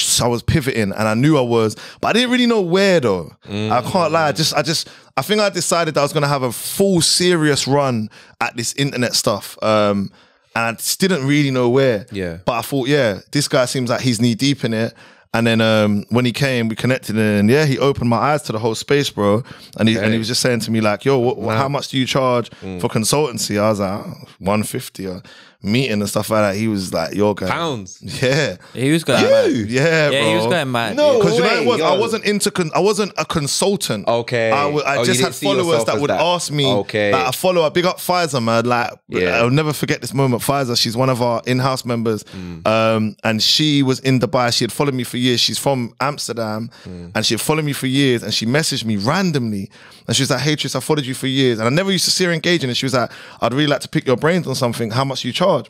pivoting and I knew I was, but I didn't really know where though. I can't lie. I think I decided that I was going to have a full serious run at this internet stuff. And I just didn't really know where. Yeah. But I thought, yeah, this guy seems like he's knee deep in it. And then when he came, we connected and yeah, he opened my eyes to the whole space, bro. And he was just saying to me like, yo, how much do you charge for consultancy? I was like, 150 or meeting and stuff like that. He was like, your guy. Pounds. Yeah. He was going mad. Yeah, bro. He was going mad. No, because you know what it was? I wasn't a consultant. Okay. I just had followers that would ask me. Okay. Like a follower, big up Pfizer, man. Like, I'll never forget this moment. Pfizer, she's one of our in-house members. And she was in Dubai. She had followed me for years. She's from Amsterdam. And she had followed me for years. And she messaged me randomly. And she was like, hey, Trist, I followed you for years. And I never used to see her engaging. And she was like, I'd really like to pick your brains on something. How much do you charge?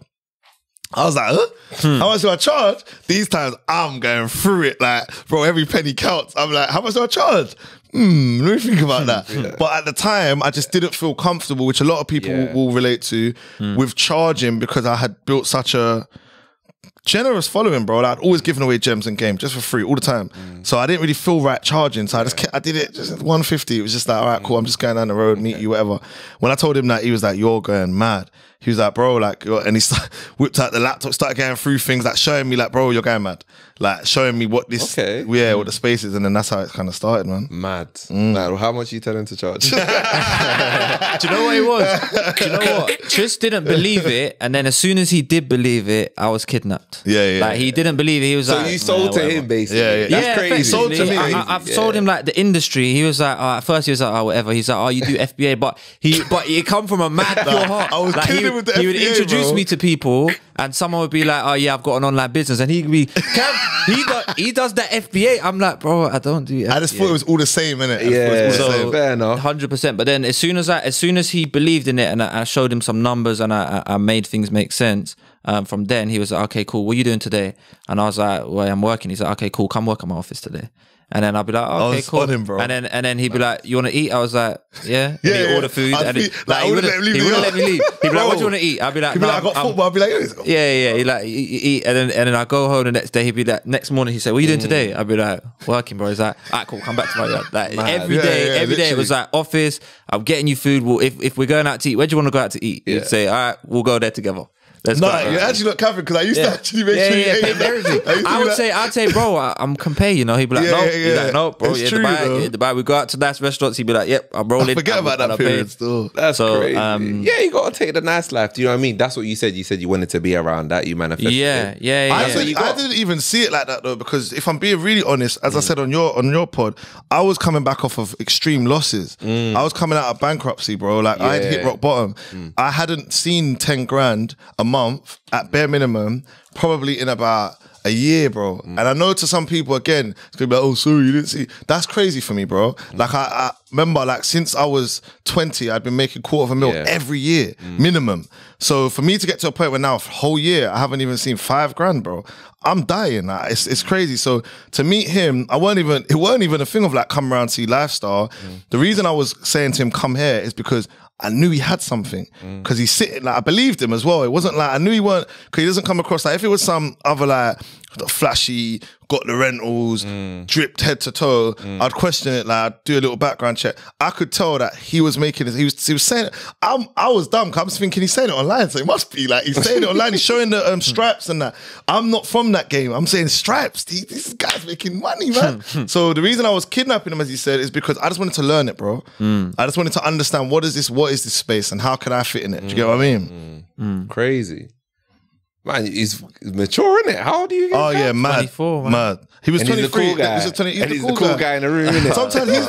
I was like, how much do I charge? These times I'm going through it like, bro, every penny counts. I'm like, how much do I charge? Let me think about that. But at the time, I just didn't feel comfortable, which a lot of people will relate to, with charging because I had built such a generous following, bro. Like, I'd always given away gems and game just for free all the time. So I didn't really feel right charging. So I did it just at 150. It was just like, all right, cool. I'm just going down the road, meet you, whatever. When I told him that, he was like, you're going mad. He was like, bro, like, and he whipped out the laptop, started going through things, like showing me, like, bro, you're going mad. Like, showing me what this, what the space is. And then that's how it kind of started, man. Mad. Like, how much are you telling to charge? Do you know what it was? Do you know what? Trist didn't believe it. And then as soon as he did believe it, I was kidnapped. Yeah. Like, he didn't believe it. He was like, so you sold to him, basically. Yeah. That's crazy. He sold to me. I've sold him, like, the industry. He was like, at first he was like, oh, whatever. He's like, oh, you do FBA. But he come from a mad pure heart. I was like, killing dealing with the he would FBA, introduce bro. me to people, and someone would be like, "Oh yeah, I've got an online business," and he'd be, he does that FBA. I'm like, bro, I don't do FBA. I just thought it was all the same, innit? Yeah, So fair enough. 100%. But then as soon as he believed in it, and I showed him some numbers, and I made things make sense. From then he was like, okay, cool. What are you doing today? And I was like, well, I'm working. He's like, okay, cool. Come work at my office today. And then I'll be like, okay, was cool. on him, bro. And then he'd be like, you want to eat? I was like, yeah. And he'd order food. I'd And be- he like, I he wouldn't wouldn't let him leave let me leave. He'd be like, Bro. what do you want to eat? I'd be like, He'd be like, I "No, got football. I'd be like, let's go. yeah. He like eat, and then I go home the next day. He'd be like, next morning he said, "What are you doing today?" I'd be like, "Working, bro." He's like, "Alright, cool, come back to my yard." Like every day it was like office. I'm getting you food. Well, if we're going out to eat, where do you want to go out to eat? He'd say, "All right, we'll go there together." Let's No, go. you're actually not Catherine because I used to actually make sure you ate pay for everything. I'd say, bro, I'm compare. You know, he'd be like, no, he'd be like, no, bro, It's true, bro. Dubai. We go out to nice restaurants. He'd be like, yep, I'm rolling. I forget about that period still. That's So, crazy. Yeah, you got to take the nice life. Do you know what I mean? That's what you said. You said you wanted to be around that. You manifested. Yeah. I didn't even see it like that though, because if I'm being really honest, as I said on your pod, I was coming back off of extreme losses. I was coming out of bankruptcy, bro. Like I had hit rock bottom. I hadn't seen 10 grand a month at bare minimum, probably in about a year, bro. And I know to some people, again, it's gonna be like, oh, sorry, you didn't see. That's crazy for me, bro. Like I remember, like since I was 20, I'd been making $250,000 every year, minimum. So for me to get to a point where now, for a whole year, I haven't even seen 5 grand, bro. I'm dying. Like, it's crazy. So to meet him, it weren't even a thing of like come around, see lifestyle. The reason I was saying to him, come here, is because I knew he had something, because he's sitting, like I believed him as well. It wasn't like, I knew he weren't, because he doesn't come across like, if it was some other like flashy, got the rentals, dripped head to toe, I'd question it, like I'd do a little background check. I could tell that he was making it, he was saying it. I was dumb, because I was thinking he's saying it online, so it must be like, he's saying it online, he's showing the stripes and that. I'm not from that game, I'm saying stripes, this guy's making money, man. So the reason I was kidnapping him, as he said, is because I just wanted to learn it, bro. I just wanted to understand what is this space and how can I fit in it? Do you get what I mean? Crazy. Man, he's mature, innit? How old are you? Oh yeah, mad. 24, man. Mad. He was And 23. he's the cool guy. He's the cool guy in the room, innit?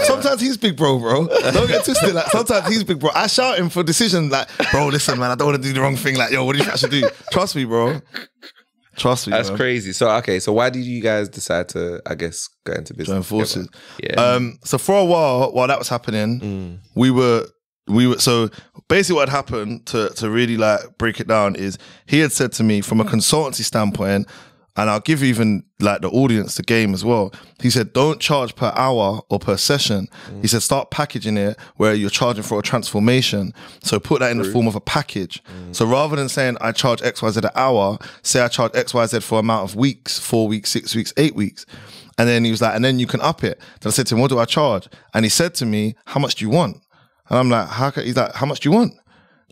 Sometimes he's big bro. Don't get twisted. Like sometimes he's big bro. I shout him for decisions like, bro, listen, man, I don't want to do the wrong thing. Like, yo, what do you think I should do? Trust me, bro. Trust me. That's bro. crazy. So okay, so why did you guys decide to, I guess, go into business? Join forces. together? Yeah. So for a while that was happening, we were so basically what had happened to really like break it down is he had said to me from a consultancy standpoint, and I'll give even like the audience the game as well. He said, don't charge per hour or per session. He said, start packaging it where you're charging for a transformation. So put that in the form of a package. So rather than saying I charge XYZ an hour, say I charge XYZ for amount of weeks, 4 weeks, 6 weeks, 8 weeks. And then he was like, and then you can up it. Then I said to him, what do I charge? And he said to me, how much do you want? And I'm like, he's like, how much do you want?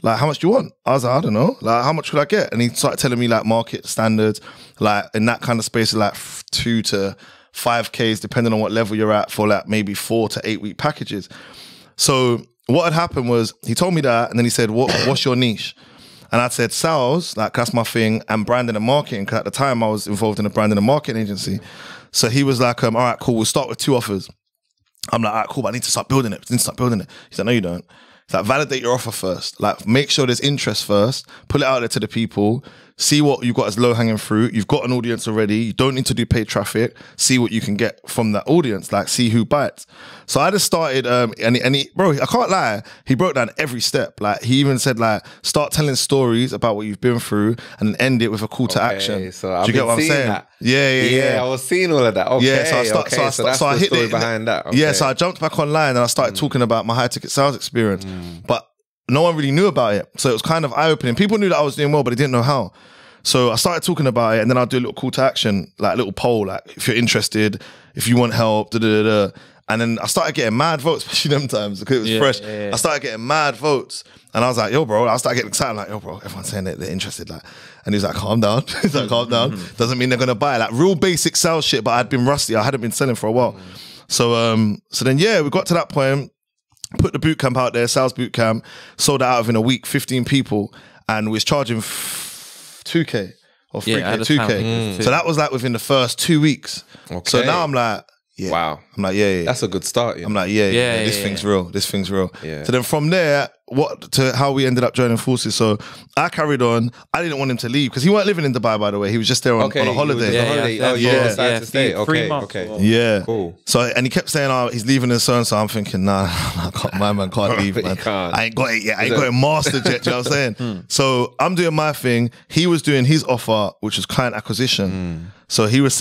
Like, how much do you want? I was like, I don't know. Like, how much could I get? And he started telling me like market standards, like in that kind of space, like 2 to 5Ks, depending on what level you're at, for like maybe 4 to 8 week packages. So what had happened was he told me that, and then he said, what's your niche? And I said, sales, like that's my thing, and branding and marketing, because at the time I was involved in a branding and marketing agency. So he was like, all right, cool, we'll start with 2 offers. I'm like, all right, cool, but I need to start building it. He's like, no, you don't. He's like, validate your offer first. Like, make sure there's interest first. Put it out there to the people. See what you've got as low-hanging fruit. You've got an audience already. You don't need to do paid traffic. See what you can get from that audience. Like, see who bites. So I just started, and he, bro, I can't lie, he broke down every step. Like, he even said, like, start telling stories about what you've been through and then end it with a call to action. So do you get what I'm saying? That. Yeah. I was seeing all of that. Okay, yeah, so I hit story it behind that. Okay. Yeah, so I jumped back online and I started talking about my high ticket sales experience, but no one really knew about it. So it was kind of eye opening. People knew that I was doing well, but they didn't know how. So I started talking about it, and then I'll do a little call to action, like a little poll, like if you're interested, if you want help, And then I started getting mad votes, especially them times, because it was fresh. I started getting mad votes. And I was like, yo, bro, I started getting excited. I'm like, yo, bro, everyone's saying that they're interested. Like, and he's like, calm down. He's like, calm down. Doesn't mean they're going to buy. Like, real basic sales shit, but I'd been rusty. I hadn't been selling for a while. So then, yeah, we got to that point, put the boot camp out there, sales boot camp, sold it out within a week, 15 people, and we was charging 2K or 3K, 2K. So that was like within the first 2 weeks. Okay. So now I'm like, yeah. Wow. I'm like, yeah. That's a good start. I'm like, yeah, this thing's real. This thing's real. Yeah. So then from there, how we ended up joining forces. So I carried on. I didn't want him to leave because he weren't living in Dubai, by the way. He was just there on a holiday. Yeah. Cool. So, and he kept saying, "Oh, he's leaving his son." So I'm thinking, nah, my man can't leave, man. I ain't got it yet. I ain't got it mastered yet. Do you know what I'm saying? So I'm doing my thing. He was doing his offer, which was client acquisition. So he was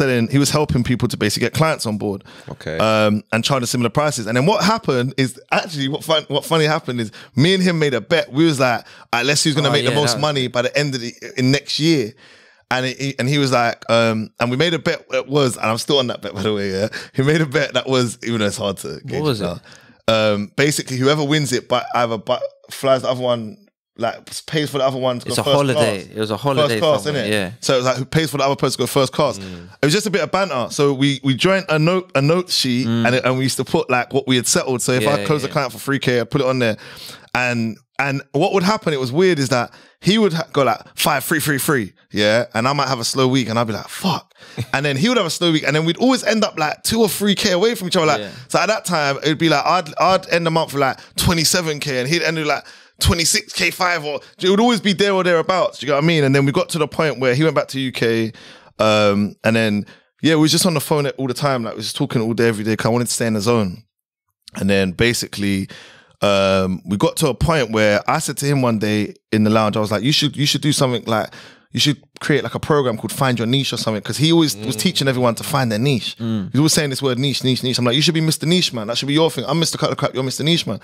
helping people to basically get clients on board. Okay. And charging similar prices. And then what happened is actually what funny happened is me and him made a bet. We was like, all right, let's see who's gonna make the most money by the end of in next year. And he was like, and we made a bet that was, and I'm still on that bet, by the way, yeah. He made a bet that was, even though it's hard to gauge. What was it? Basically, whoever wins it, flies the other one, like pays for the other one to go it's a first holiday. class. It was a holiday. First class, innit? Yeah. So it was like who pays for the other person to go first class. It was just a bit of banter. So we joined a note sheet and we used to put like what we had settled. So if I close a client for 3K, I'd put it on there. And what would happen, it was weird, is that he would go like 5, 3, 3, 3, yeah? And I might have a slow week and I'd be like, fuck. And then he would have a slow week and then we'd always end up like 2 or 3K away from each other. Like, so at that time, it'd be like, I'd end the month with like 27K and he'd end with like 26K5, or it would always be there or thereabouts. Do you get what I mean? And then we got to the point where he went back to UK, and then we was just on the phone all the time. Like we was talking all day, every day. Cause I wanted to stay in the zone. And then basically, we got to a point where I said to him one day in the lounge, I was like, you should do something like, you should create like a program called Find Your Niche or something, because he always was teaching everyone to find their niche. He was saying this word niche. I'm like, you should be Mr. Niche, man. That should be your thing. I'm Mr. Cut the Crap, you're Mr. Niche, man.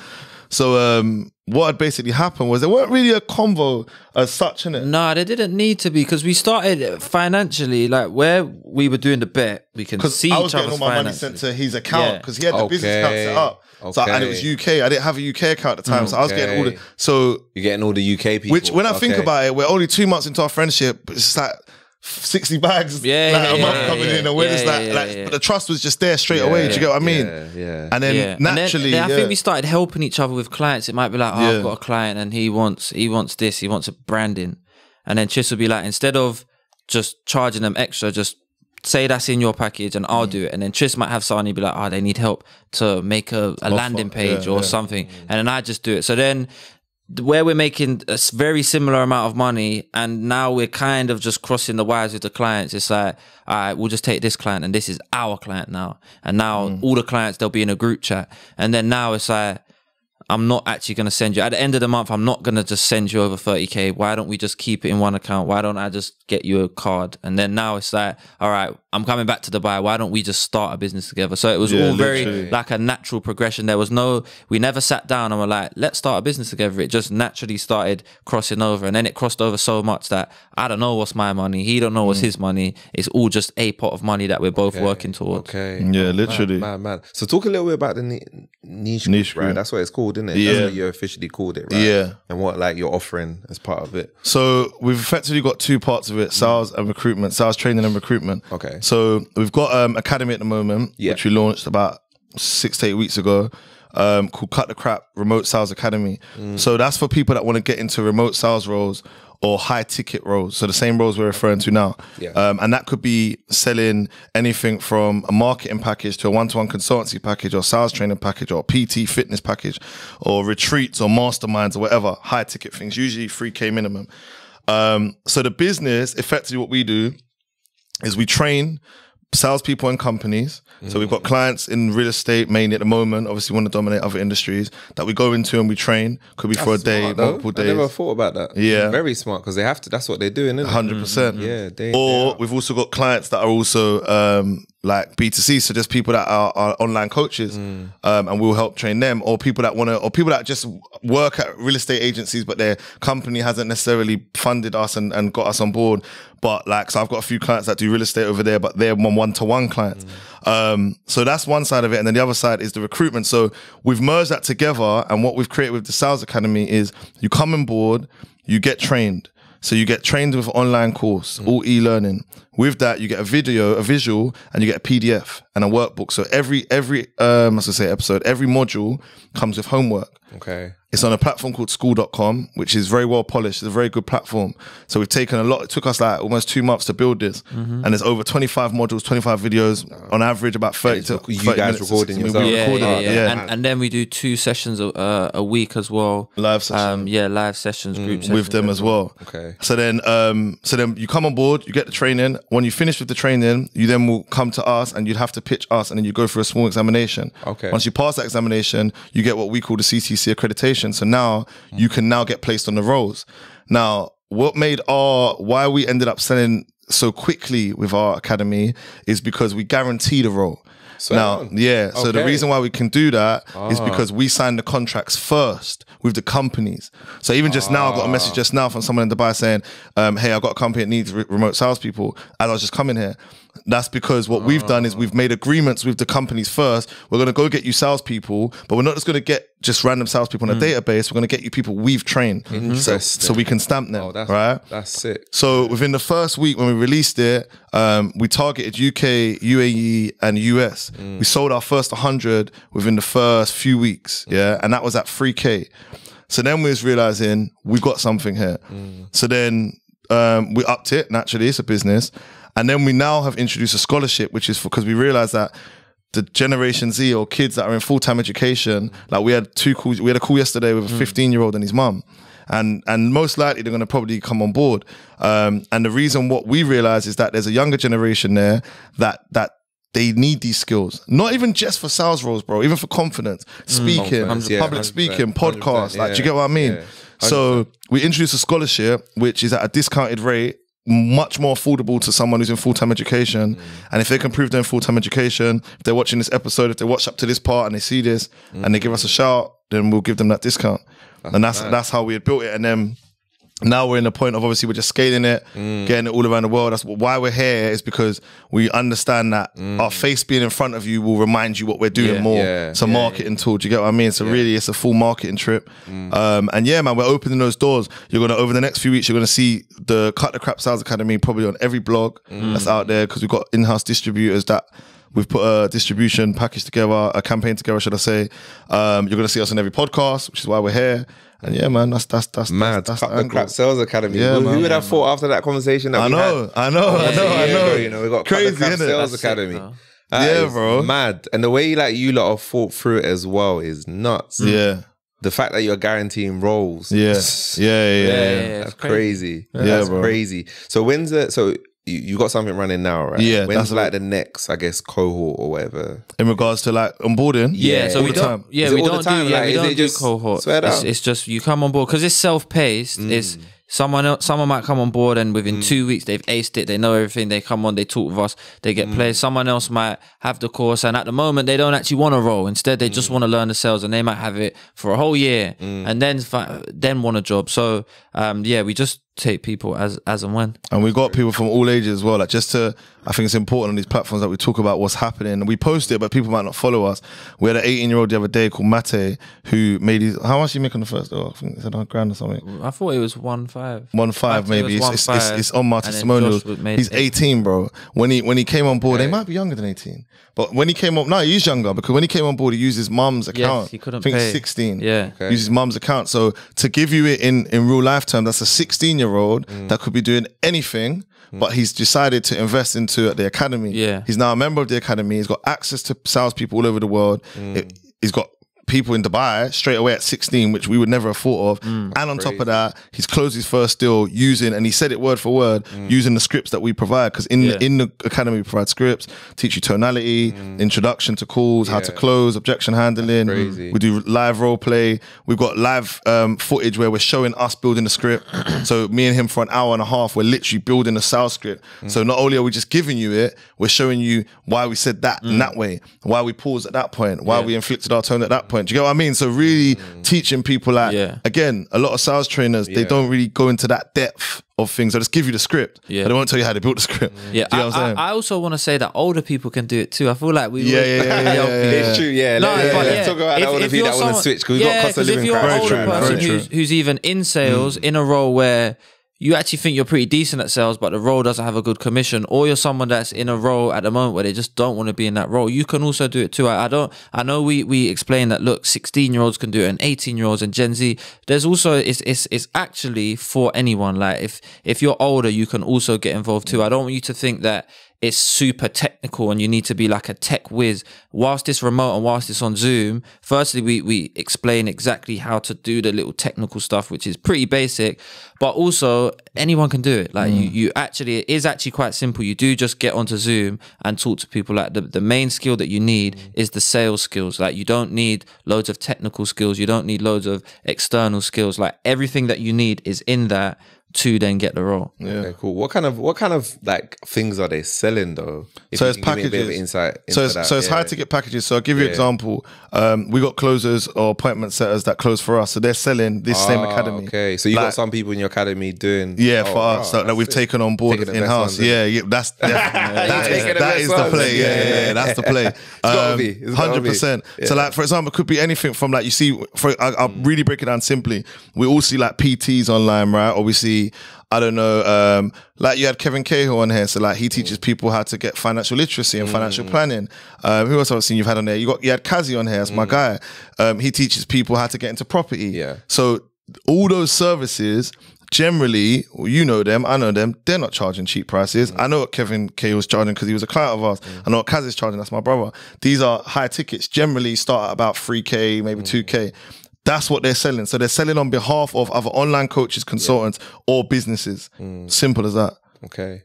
So what had basically happened was there weren't really a convo as such, innit? No, there didn't need to be, because we started financially, like where we were doing the bet, we can see each other's finances. I was getting all my money sent to his account because he had the business account set up. So, and it was UK. I didn't have a UK account at the time, so I was getting all the. So you're getting all the UK people. Which, when I think about it, we're only 2 months into our friendship. But it's like 60 bags, a month coming in, and we're just but the trust was just there straight away. Do you get what I mean? And then naturally, I think we started helping each other with clients. It might be like, oh, I've got a client and he wants this, he wants a branding, and then Trist would be like, instead of just charging them extra, just say that's in your package and I'll do it. And then Trist might have someone, he'd be like, oh, they need help to make a landing page or something. And then I just do it. So then where we're making a very similar amount of money and now we're kind of just crossing the wires with the clients, it's like, all right, we'll just take this client and this is our client now. And now all the clients, they'll be in a group chat. And then now it's like, I'm not actually going to send you, at the end of the month, I'm not going to just send you over 30K. Why don't we just keep it in one account? Why don't I just get you a card? And then now it's like, all right, I'm coming back to Dubai. Why don't we just start a business together? So it was all very like a natural progression. There was we never sat down and were like, let's start a business together. It just naturally started crossing over. And then it crossed over so much that I don't know what's my money. He don't know what's his money. It's all just a pot of money that we're both working towards. Yeah, literally. Man. So talk a little bit about the niche group, right? That's what it's called, isn't it? Yeah. That's what you officially called it, right? Yeah. And what like you're offering as part of it. So we've effectively got 2 parts of it, sales and recruitment, sales training and recruitment. Okay. So we've got Academy at the moment, which we launched about 6 to 8 weeks ago, called Cut the Crap Remote Sales Academy. So that's for people that want to get into remote sales roles or high ticket roles. So the same roles we're referring to now. And that could be selling anything from a marketing package to a one-to-one consultancy package or sales training package or PT fitness package or retreats or masterminds or whatever, high ticket things, usually 3K minimum. So the business, effectively what we do is we train salespeople and companies. So we've got clients in real estate mainly at the moment, obviously want to dominate other industries, that we go into and we train. Could be for a day, multiple days. I never thought about that. Yeah. Very smart, because they have to, that's what they're doing, isn't it? 100%. Yeah. Or we've also got clients that are also like B2C, so just people that are online coaches, and we'll help train them, or people that want to, or people that just work at real estate agencies, but their company hasn't necessarily funded us and got us on board. But like, so I've got a few clients that do real estate over there, but they're one-to-one clients. So that's one side of it. And then the other side is the recruitment. So we've merged that together. And what we've created with the Sales Academy is you come on board, you get trained. So you get trained with an online course, all e-learning. With that, you get a video, a visual, and you get a PDF and a workbook. So every episode, every module comes with homework. Okay. It's on a platform called school.com, which is very well polished. It's a very good platform. So we've taken a lot. It took us like almost 2 months to build this. And there's over 25 modules, 25 videos, on average about 30 to 30 you guys minutes. recording yourself? Yeah. And then we do 2 sessions a week as well. Live sessions. Live sessions, group sessions. With them as well. Okay. So then you come on board, you get the training. When you finish with the training, you then will come to us and you'd have to pitch us, and then you go through a small examination. Okay. Once you pass that examination, you get what we call the CTC accreditation. So now you can now get placed on the roles. Now, what made why we ended up selling so quickly with our academy is because we guarantee the role. So the reason why we can do that is because we sign the contracts first with the companies. So even just now, I got a message just now from someone in Dubai saying, hey, I've got a company that needs remote salespeople, as I was just coming here. That's because what we've done is we've made agreements with the companies first. We're going to go get you salespeople, but we're not just going to get just random salespeople on a database. We're going to get you people we've trained. So we can stamp them, right? That's sick. So within the first week when we released it, we targeted UK, UAE, and US. We sold our first 100 within the first few weeks, and that was at 3K. So then we was realizing we got something here. So then we upped it, naturally, it's a business. And then we now have introduced a scholarship, which is because we realized that the Generation Z or kids that are in full-time education, like we had a call yesterday with a 15-year-old and his mum. And most likely they're going to probably come on board. And the reason what we realize is that there's a younger generation there that they need these skills. Not even just for sales roles, bro, even for confidence, speaking, public speaking, podcasts. Like, do you get what I mean? So we introduced a scholarship, which is at a discounted rate, much more affordable to someone who's in full-time education. And if they can prove they're in full-time education, if they're watching this episode, if they watch up to this part and they see this and they give us a shout, then we'll give them that discount. And that's how we had built it. And then now we're in the point of, obviously, we're just scaling it, getting it all around the world. That's why we're here, is because we understand that our face being in front of you will remind you what we're doing more. It's a marketing tool. Do you get what I mean? So really, it's a full marketing trip. And yeah, man, we're opening those doors. You're going to, over the next few weeks, you're going to see the Cut the Crap Sales Academy probably on every blog that's out there, because we've got in-house distributors that we've put a distribution package together, a campaign together, should I say. You're going to see us on every podcast, which is why we're here. And yeah, man, that's mad. That's Cut the Crap Sales Academy. Yeah, who would have thought after that conversation that I know. You know, we got Crazy, Cut the Crap innit? Sales Academy. That is bro. Mad. And the way like you lot have thought through it as well is nuts. Yeah. The fact that you're guaranteeing roles. Yeah. That's crazy. That's bro. crazy. So when's the you got something running now, right? Yeah. When's like the next, I guess, cohort or whatever? In regards to like onboarding? Yeah, so all we the don't. time. Yeah, Is it we all don't the time? do. Yeah, Like, we is don't it do just cohort. swear down? It's just you come on board because it's self-paced. It's someone might come on board and within 2 weeks they've aced it. They know everything. They come on, they talk with us, they get played. Someone else might have the course, and at the moment they don't actually want to roll. Instead, they just want to learn the sales, and they might have it for a whole year and then want a job. So yeah, we just take people as and when. And we got people from all ages as well. Like, just to, I think it's important on these platforms that we talk about what's happening. We post it, but people might not follow us. We had an 18-year-old the other day called Mate who made his, how much did he make on the first? I think he said $100,000 or something. I thought it was 1.5. 1.5 maybe. It's on my testimonials. He's 18, bro. When he came on board, they might be younger than 18. But when he came on, no, he's younger, because when he came on board, he used his mum's account. Yes, he couldn't I think pay. 16. Yeah. Okay. Used his mum's account. So to give you it in real life terms, that's a 16-year-old that could be doing anything, but he's decided to invest into the academy. Yeah. He's now a member of the academy. He's got access to salespeople all over the world. He's got people in Dubai straight away at 16, which we would never have thought of. And on top of that, he's closed his first deal using, and he said it word for word, using the scripts that we provide. Because in the academy, we provide scripts, teach you tonality, introduction to calls, how to close, objection handling. We do live role play. We've got live footage where we're showing us building the script. So me and him for an hour and a half, we're literally building a sales script. So not only are we just giving you it, we're showing you why we said that in that way, why we paused at that point, why we inflicted our tone at that point. Do you get what I mean? So really teaching people like, again, a lot of sales trainers, they don't really go into that depth of things. They just give you the script. But they won't tell you how to build the script. Yeah, Do you know what I'm saying? I also want to say that older people can do it too. I feel like we It's true, yeah. Let's talk about the older people that want to switch, because we've got cost of living if you're an older Very person true. who's even in sales, in a role where you actually think you're pretty decent at sales, but the role doesn't have a good commission, or you're someone that's in a role at the moment where they just don't want to be in that role, you can also do it too. I know we explain that, look, 16-year-olds can do it and 18-year-olds and Gen Z. There's also, it's actually for anyone. Like if you're older, you can also get involved too. I don't want you to think that it's super technical and you need to be like a tech whiz. Whilst it's remote and whilst it's on Zoom, firstly, we explain exactly how to do the little technical stuff, which is pretty basic, but also anyone can do it. Like you actually, it is actually quite simple. You do just get onto Zoom and talk to people. Like the main skill that you need is the sales skills. Like you don't need loads of technical skills. You don't need loads of external skills. Like everything that you need is in that to then get the role. Yeah. Okay, cool. What kind of like things are they selling though? If So you it's can give me a bit of packages. insight So into it's, that. it's high ticket packages. So I'll give you an example. We got closers or appointment setters that close for us. So they're selling this same academy. Okay, so you Like- got some people in your academy doing For us that we've taken on board Taking the in best house. ones, Yeah, that's definitely Taking the that best is the ones. play. Yeah, that's the play. gotta be. It's gotta be. 100%. So like for example, it could be anything from like you see. I'll really break it down simply. We all see like PTs online, right? Or we see, I don't know, like you had Kevin Cahill on here. So like he teaches people how to get financial literacy and financial planning. Who else have I seen you've had on there? You had Kazi on here. That's my guy. He teaches people how to get into property. Yeah. So all those services, generally, you know them, I know them, they're not charging cheap prices. I know what Kevin Cahill's charging because he was a client of ours. I know what Kaz is charging, that's my brother. These are high tickets, generally start at about 3K, maybe 2K. That's what they're selling. So they're selling on behalf of other online coaches, consultants, or businesses. Simple as that. Okay.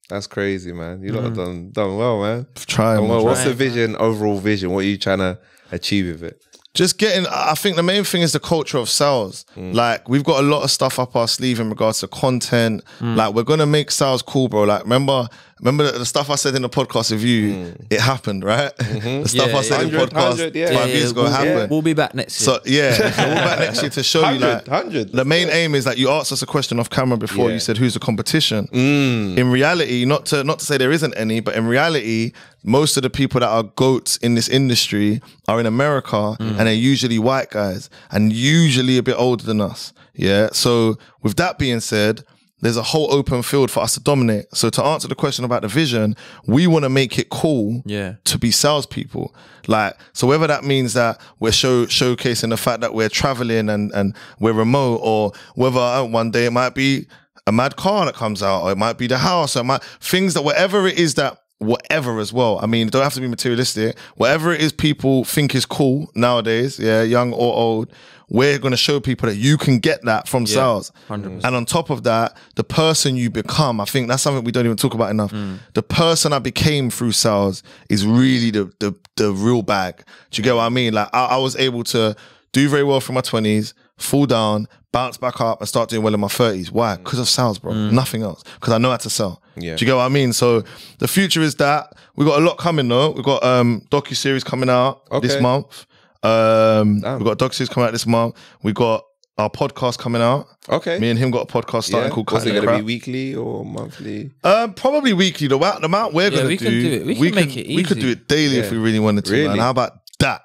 That's crazy, man. You lot have done well, man. Try. Well, what's the vision, overall vision? What are you trying to achieve with it? Just getting, I think the main thing is the culture of sales. Like, we've got a lot of stuff up our sleeve in regards to content. Like, we're going to make sales cool, bro. Like, remember the stuff I said in the podcast with you, it happened, right? The stuff I said in the 100, podcast 5 years ago happened. We'll be back next year. So, we'll back next year to show you, like, 100. the main aim is that you asked us a question off camera before. You said, who's the competition? In reality, not to say there isn't any, but in reality, most of the people that are goats in this industry are in America, and they're usually white guys and usually a bit older than us. Yeah. So with that being said, there's a whole open field for us to dominate. So to answer the question about the vision, we want to make it cool to be salespeople. Like, so whether that means that we're showcasing the fact that we're traveling and we're remote, or whether one day it might be a mad car that comes out, or it might be the house, or it might, things that whatever it is that, whatever as well. I mean, it don't have to be materialistic. Whatever it is people think is cool nowadays, young or old, we're going to show people that you can get that from sales. 100%. And on top of that, the person you become, I think that's something we don't even talk about enough. The person I became through sales is really the real bag. Do you get what I mean? Like, I was able to do very well from my 20s, fall down, bounce back up, and start doing well in my 30s. Why? Because of sales, bro. Nothing else. Because I know how to sell. Yeah. Do you get what I mean? So the future is that. We got a lot coming though. We got docu-series coming out this month. We got docu-series coming out this month. We got our podcast coming out. Okay. Me and him got a podcast starting called What's it Cutting going to Crap. be, weekly or monthly? Probably weekly. The amount we're going to we can do it. We can make it We could easy. do it daily if we really wanted to. Really? Man. How about that?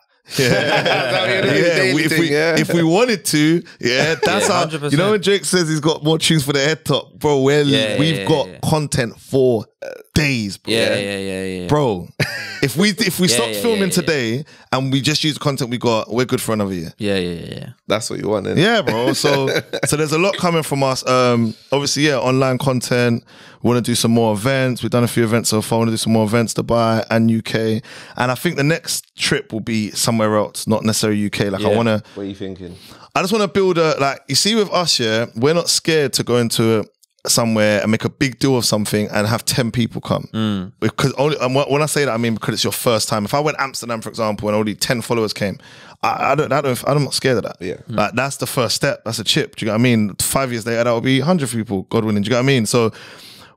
If we wanted to, that's how. 100%. You know when Drake says he's got more tunes for the head top, bro. We've got content for days, bro. Yeah. Bro. If we stop filming today and we just use the content we got, we're good for another year. Yeah. That's what you want, then. Yeah, bro. So there's a lot coming from us. Obviously, online content. We want to do some more events. We've done a few events so far. We want to do some more events, Dubai and UK. And I think the next trip will be somewhere else, not necessarily UK. Like I want to. What are you thinking? I just want to build you see with us, we're not scared to go into somewhere and make a big deal of something and have 10 people come. Because when I say that, I mean because it's your first time. If I went to Amsterdam, for example, and only 10 followers came, I'm not scared of that. Yeah. Like that's the first step. That's a chip. Do you get what I mean? 5 years later, that will be 100 people, God willing. Do you get what I mean? So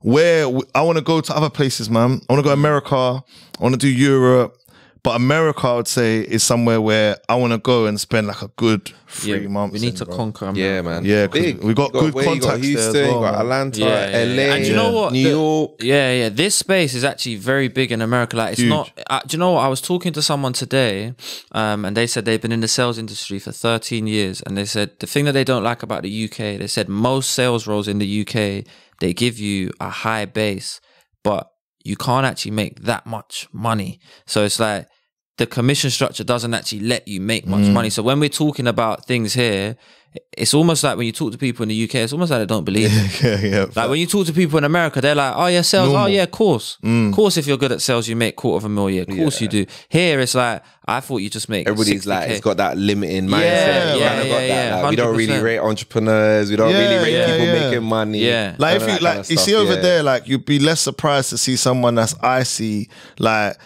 I want to go to other places, man. I want to go to America. I want to do Europe. But America, I would say, is somewhere where I want to go and spend like a good 3 months. We need to conquer America. Yeah, man. Yeah, because we got good contacts you got Houston, there as well, you got man. Atlanta, Yeah. LA, And do you know what? New York. Yeah. This space is actually very big in America. Like, it's Huge. not. Do you know what? I was talking to someone today, and they said they've been in the sales industry for 13 years, and they said the thing that they don't like about the UK, they said most sales roles in the UK, they give you a high base, but you can't actually make that much money. So it's like the commission structure doesn't actually let you make much money. So when we're talking about things here, it's almost like when you talk to people in the UK, it's almost like they don't believe it. Yeah. Like when you talk to people in America, they're like, oh yeah, sales, Normal. oh yeah, of course. Of course, if you're good at sales, you make $250,000 a year. Of course you do. Here, it's like, I thought you just make Everybody's 60K. like, it's got that limiting mindset. Yeah, You kinda got that, yeah, like, we don't really 100%. rate entrepreneurs. We don't really rate Yeah, people yeah. making money. Yeah. Like if Kinda you that like, kinda you stuff, see over yeah. there, like you'd be less surprised to see someone that's icy, like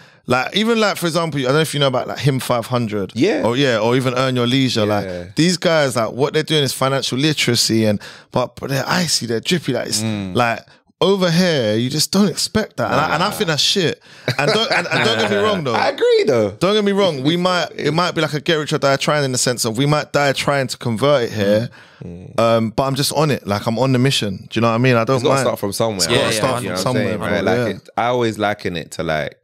even like for example, I don't know if you know about like Him 500, or even Earn Your Leisure. Like these guys, like what they're doing is financial literacy, but they're icy, they're drippy. Like it's like over here, you just don't expect that, and I think that's shit. And don't get me wrong though. I agree though. Don't get me wrong. It might be like a get rich or die trying in the sense of we might die trying to convert it here. But I'm just on it. Like I'm on the mission. Do you know what I mean? I don't It's got to mind. start from somewhere. Yeah, start You know from what I'm saying, somewhere, right? bro, Like yeah. I always liken it to like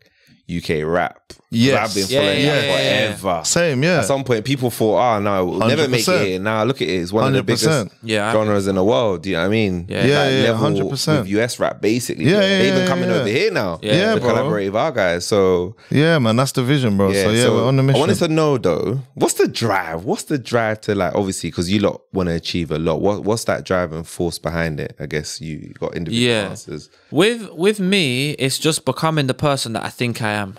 UK rap. Yes. I've been following that forever. Same, yeah. At some point, people thought, oh, no, we'll never make 100%. it here. Now, look at it. It's one of the 100%. biggest Yeah. genres in the world. Do you know what I mean? Yeah. Yeah, level 100%. with US rap, basically. Yeah, They're even yeah, coming yeah. over here now. Yeah, to bro. collaborate with our guys. So, Yeah, man, that's the vision, bro. yeah. So we're on the mission. I wanted to know, though, what's the drive? What's the drive to, like, obviously, because you lot want to achieve a lot. What's that driving force behind it? I guess you got individual answers. With me, it's just becoming the person that I think I am.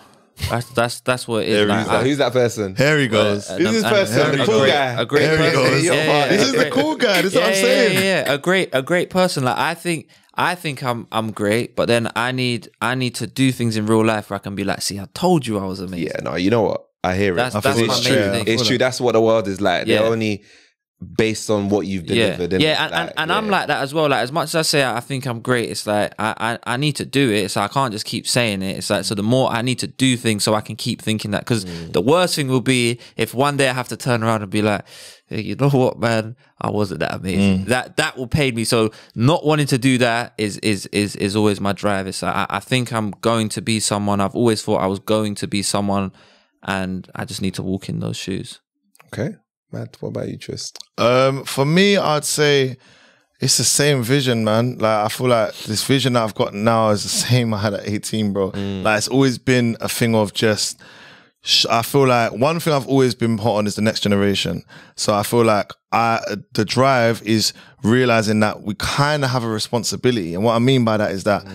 That's what it is. Like, Who's that person? Here he goes. Who's this person? The cool guy. A great Here he person. goes. This is the cool guy. This is what I'm saying. Yeah. A great person. Like I think I'm great, but then I need to do things in real life where I can be like, see, I told you I was amazing. Yeah, no, you know what? I hear it. That's I feel my it's main true. thing. It's true. That's what the world is like. Yeah. They're only based on what you've delivered. I'm like that as well. Like as much as I say I think I'm great, it's like I need to do it. So I can't just keep saying it. It's like so the more I need to do things so I can keep thinking that. Because the worst thing will be if one day I have to turn around and be like, hey, you know what, man, I wasn't that amazing. That will pain me. So not wanting to do that is always my drive. It's like, I think I'm going to be someone. I've always thought I was going to be someone, and I just need to walk in those shoes. Okay. Matt, what about you, Trist? For me, I'd say it's the same vision, man. Like I feel like this vision that I've got now is the same I had at 18, bro. Like it's always been a thing of just. I feel like one thing I've always been hot on is the next generation. So I feel like the drive is realizing that we kind of have a responsibility, and what I mean by that is that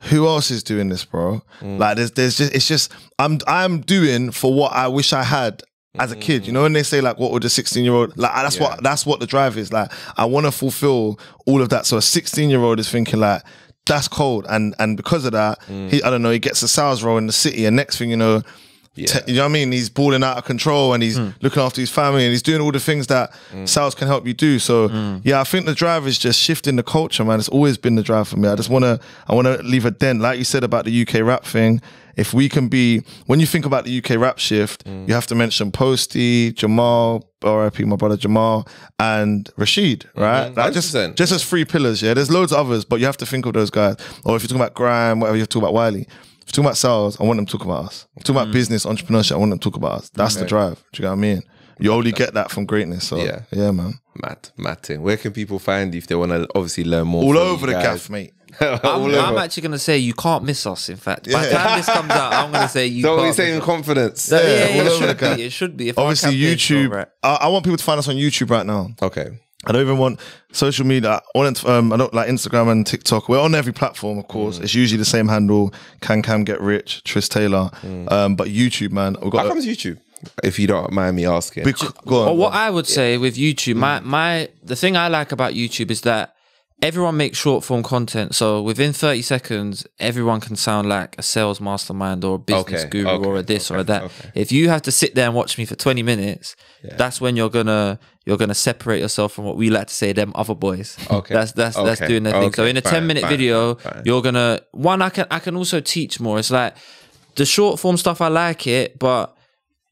who else is doing this, bro? Like there's just it's just I'm doing for what I wish I had. As a kid, you know, when they say like, what would a 16-year-old like? That's what the drive is. Like, I want to fulfill all of that. So a 16-year-old is thinking like, that's cold, and because of that, he gets a sales role in the city, and next thing you know, you know what I mean? He's balling out of control, and he's looking after his family, and he's doing all the things that sales can help you do. So yeah, I think the drive is just shifting the culture, man. It's always been the drive for me. I want to leave a dent, like you said about the UK rap thing. If we can be, when you think about the UK rap shift, you have to mention Posty, Jamal, R.I.P. my brother Jamal, and Rashid, right? Like just as 3 pillars, yeah. There's loads of others, but you have to think of those guys. Or if you're talking about grime, whatever, you have to talk about Wiley. If you're talking about sales, I want them to talk about us. If you're talking about business, entrepreneurship, I want them to talk about us. That's the drive. Do you know what I mean? You only get that from greatness. So yeah, man. Matting. Where can people find you if they want to obviously learn more? All over the gaff, mate. I'm actually going to say you can't miss us, in fact. By the time this comes out, I'm going to say you don't can't be saying miss us. confidence. It should be. If obviously, YouTube. Right. I want people to find us on YouTube right now. Okay. I don't even want social media. I don't like Instagram and TikTok. We're on every platform, of course. It's usually the same handle. Cam Get Rich, Trist Taylor. But YouTube, man. We've got How comes YouTube? If you don't mind me asking. Go on. What I would say with YouTube, the thing I like about YouTube is that everyone makes short form content. So within 30 seconds, everyone can sound like a sales mastermind or a business guru or a this or a that. If you have to sit there and watch me for 20 minutes, that's when you're gonna separate yourself from what we like to say, them other boys. That's doing their thing. So in a 10-minute video, you're gonna I can also teach more. It's like the short form stuff, I like it, but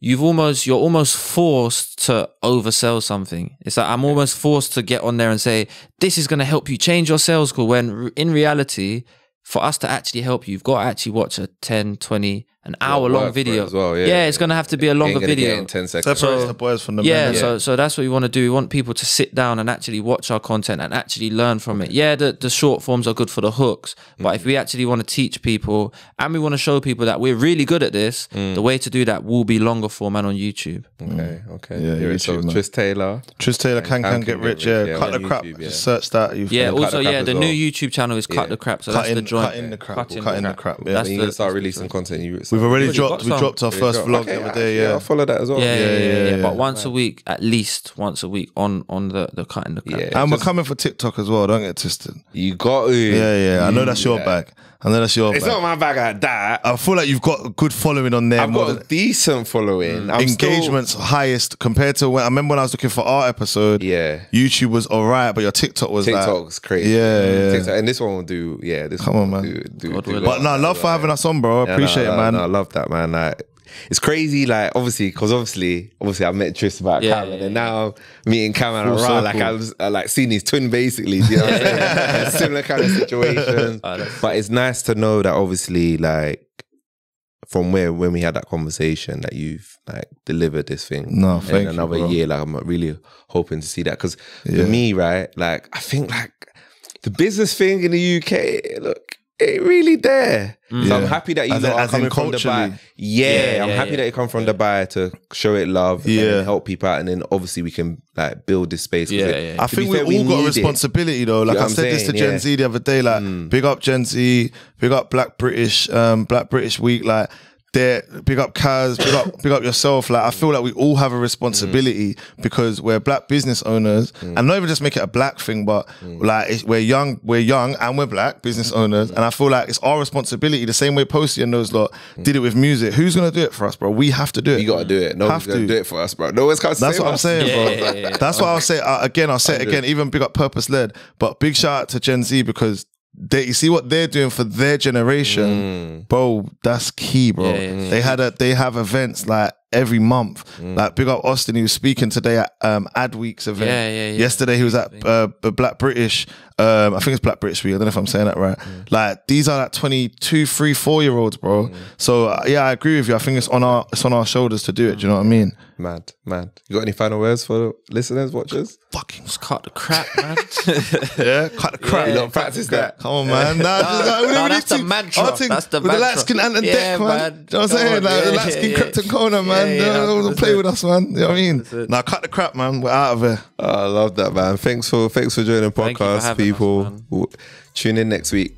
you're almost forced to oversell something. It's like I'm almost forced to get on there and say, this is going to help you change your sales call, when in reality, for us to actually help you, you've got to actually watch a 10, 20, an hour-long video. As well, it's going to have to be a longer video. In 10 seconds. Separates the boys from the men. So that's what we want to do. We want people to sit down and actually watch our content and actually learn from it. Yeah, the short forms are good for the hooks, but if we actually want to teach people and we want to show people that we're really good at this, the way to do that will be longer form and on YouTube. Okay. Yeah, YouTube, so man. Trist Taylor can get rich. Yeah, cut the crap. Just search that. The new YouTube channel is Cut the Crap. So that's the joint. Cutting the crap. Yeah. That's you start releasing content. We've already dropped. We dropped our first vlog the other day. I'll follow that as well. Yeah. But once a week, at least once a week on the Cutting the Crap. And we're coming for TikTok as well. Don't get twisted. You got to. Yeah. I know that's your bag. It's not my bag like that. I feel like you've got a good following on there. I've got a decent following. Engagement's highest compared to when I remember when I was looking for our episode. Yeah, YouTube was alright, but your TikTok was crazy. Yeah. TikTok, and this one will do. Yeah, this come on, man. But no, love for having us on, bro. I appreciate it, man. I love that, man. Like, it's crazy, like obviously I met Trist about Cameron, and now meeting Cameron around, like I was like seeing his twin basically. You know what I'm saying? Similar kind of situation. But it's nice to know that obviously, like from when we had that conversation, that you've like delivered this thing. No, thank you, another bro. year. Like I'm really hoping to see that, because for me, right, like I think like the business thing in the UK, look, it really there. So I'm happy that you are coming from Dubai. I'm happy that you come from Dubai to show it love and help people out, and then obviously we can like build this space. I think we all got a responsibility though. Like I said this to Gen Z the other day. Like big up Gen Z, big up Black British Week. Like big up Kaz, big up yourself. Like I feel like we all have a responsibility because we're black business owners, and not even just make it a black thing, but like we're young and we're black business owners, and I feel like it's our responsibility. The same way Posty and those lot did it with music. Who's gonna do it for us, bro? We have to do it. You gotta do it. No one's gonna do it for us, bro. No one's gonna. That's what I'm saying, bro. That's what I'll say again. I'll say it again. Even big up Purpose Led, but big shout out to Gen Z because you see what they're doing for their generation, bro. That's key, bro. They have events like every month. Like big up Austin, he was speaking today at Ad Week's event. Yesterday he was at Black British. I think it's Black British Week. I don't know if I'm saying that right. Like these are like 22, 3, 4-year-olds, bro. So I agree with you. I think it's on our shoulders to do it. Do you know what I mean? Mad. You got any final words for the listeners, watchers? Fucking just cut the crap, man. Cut the crap. You don't practice that. Come on, man. That's the mantra. That's the mantra. With the light skin and deck, man. You know what I'm saying? Like the light skin Krypton Kona, man. Don't play with us, man. You know what I mean? Now cut the crap, man. We're out of here. I love that, man. Thanks for joining the podcast, people. Tune in next week.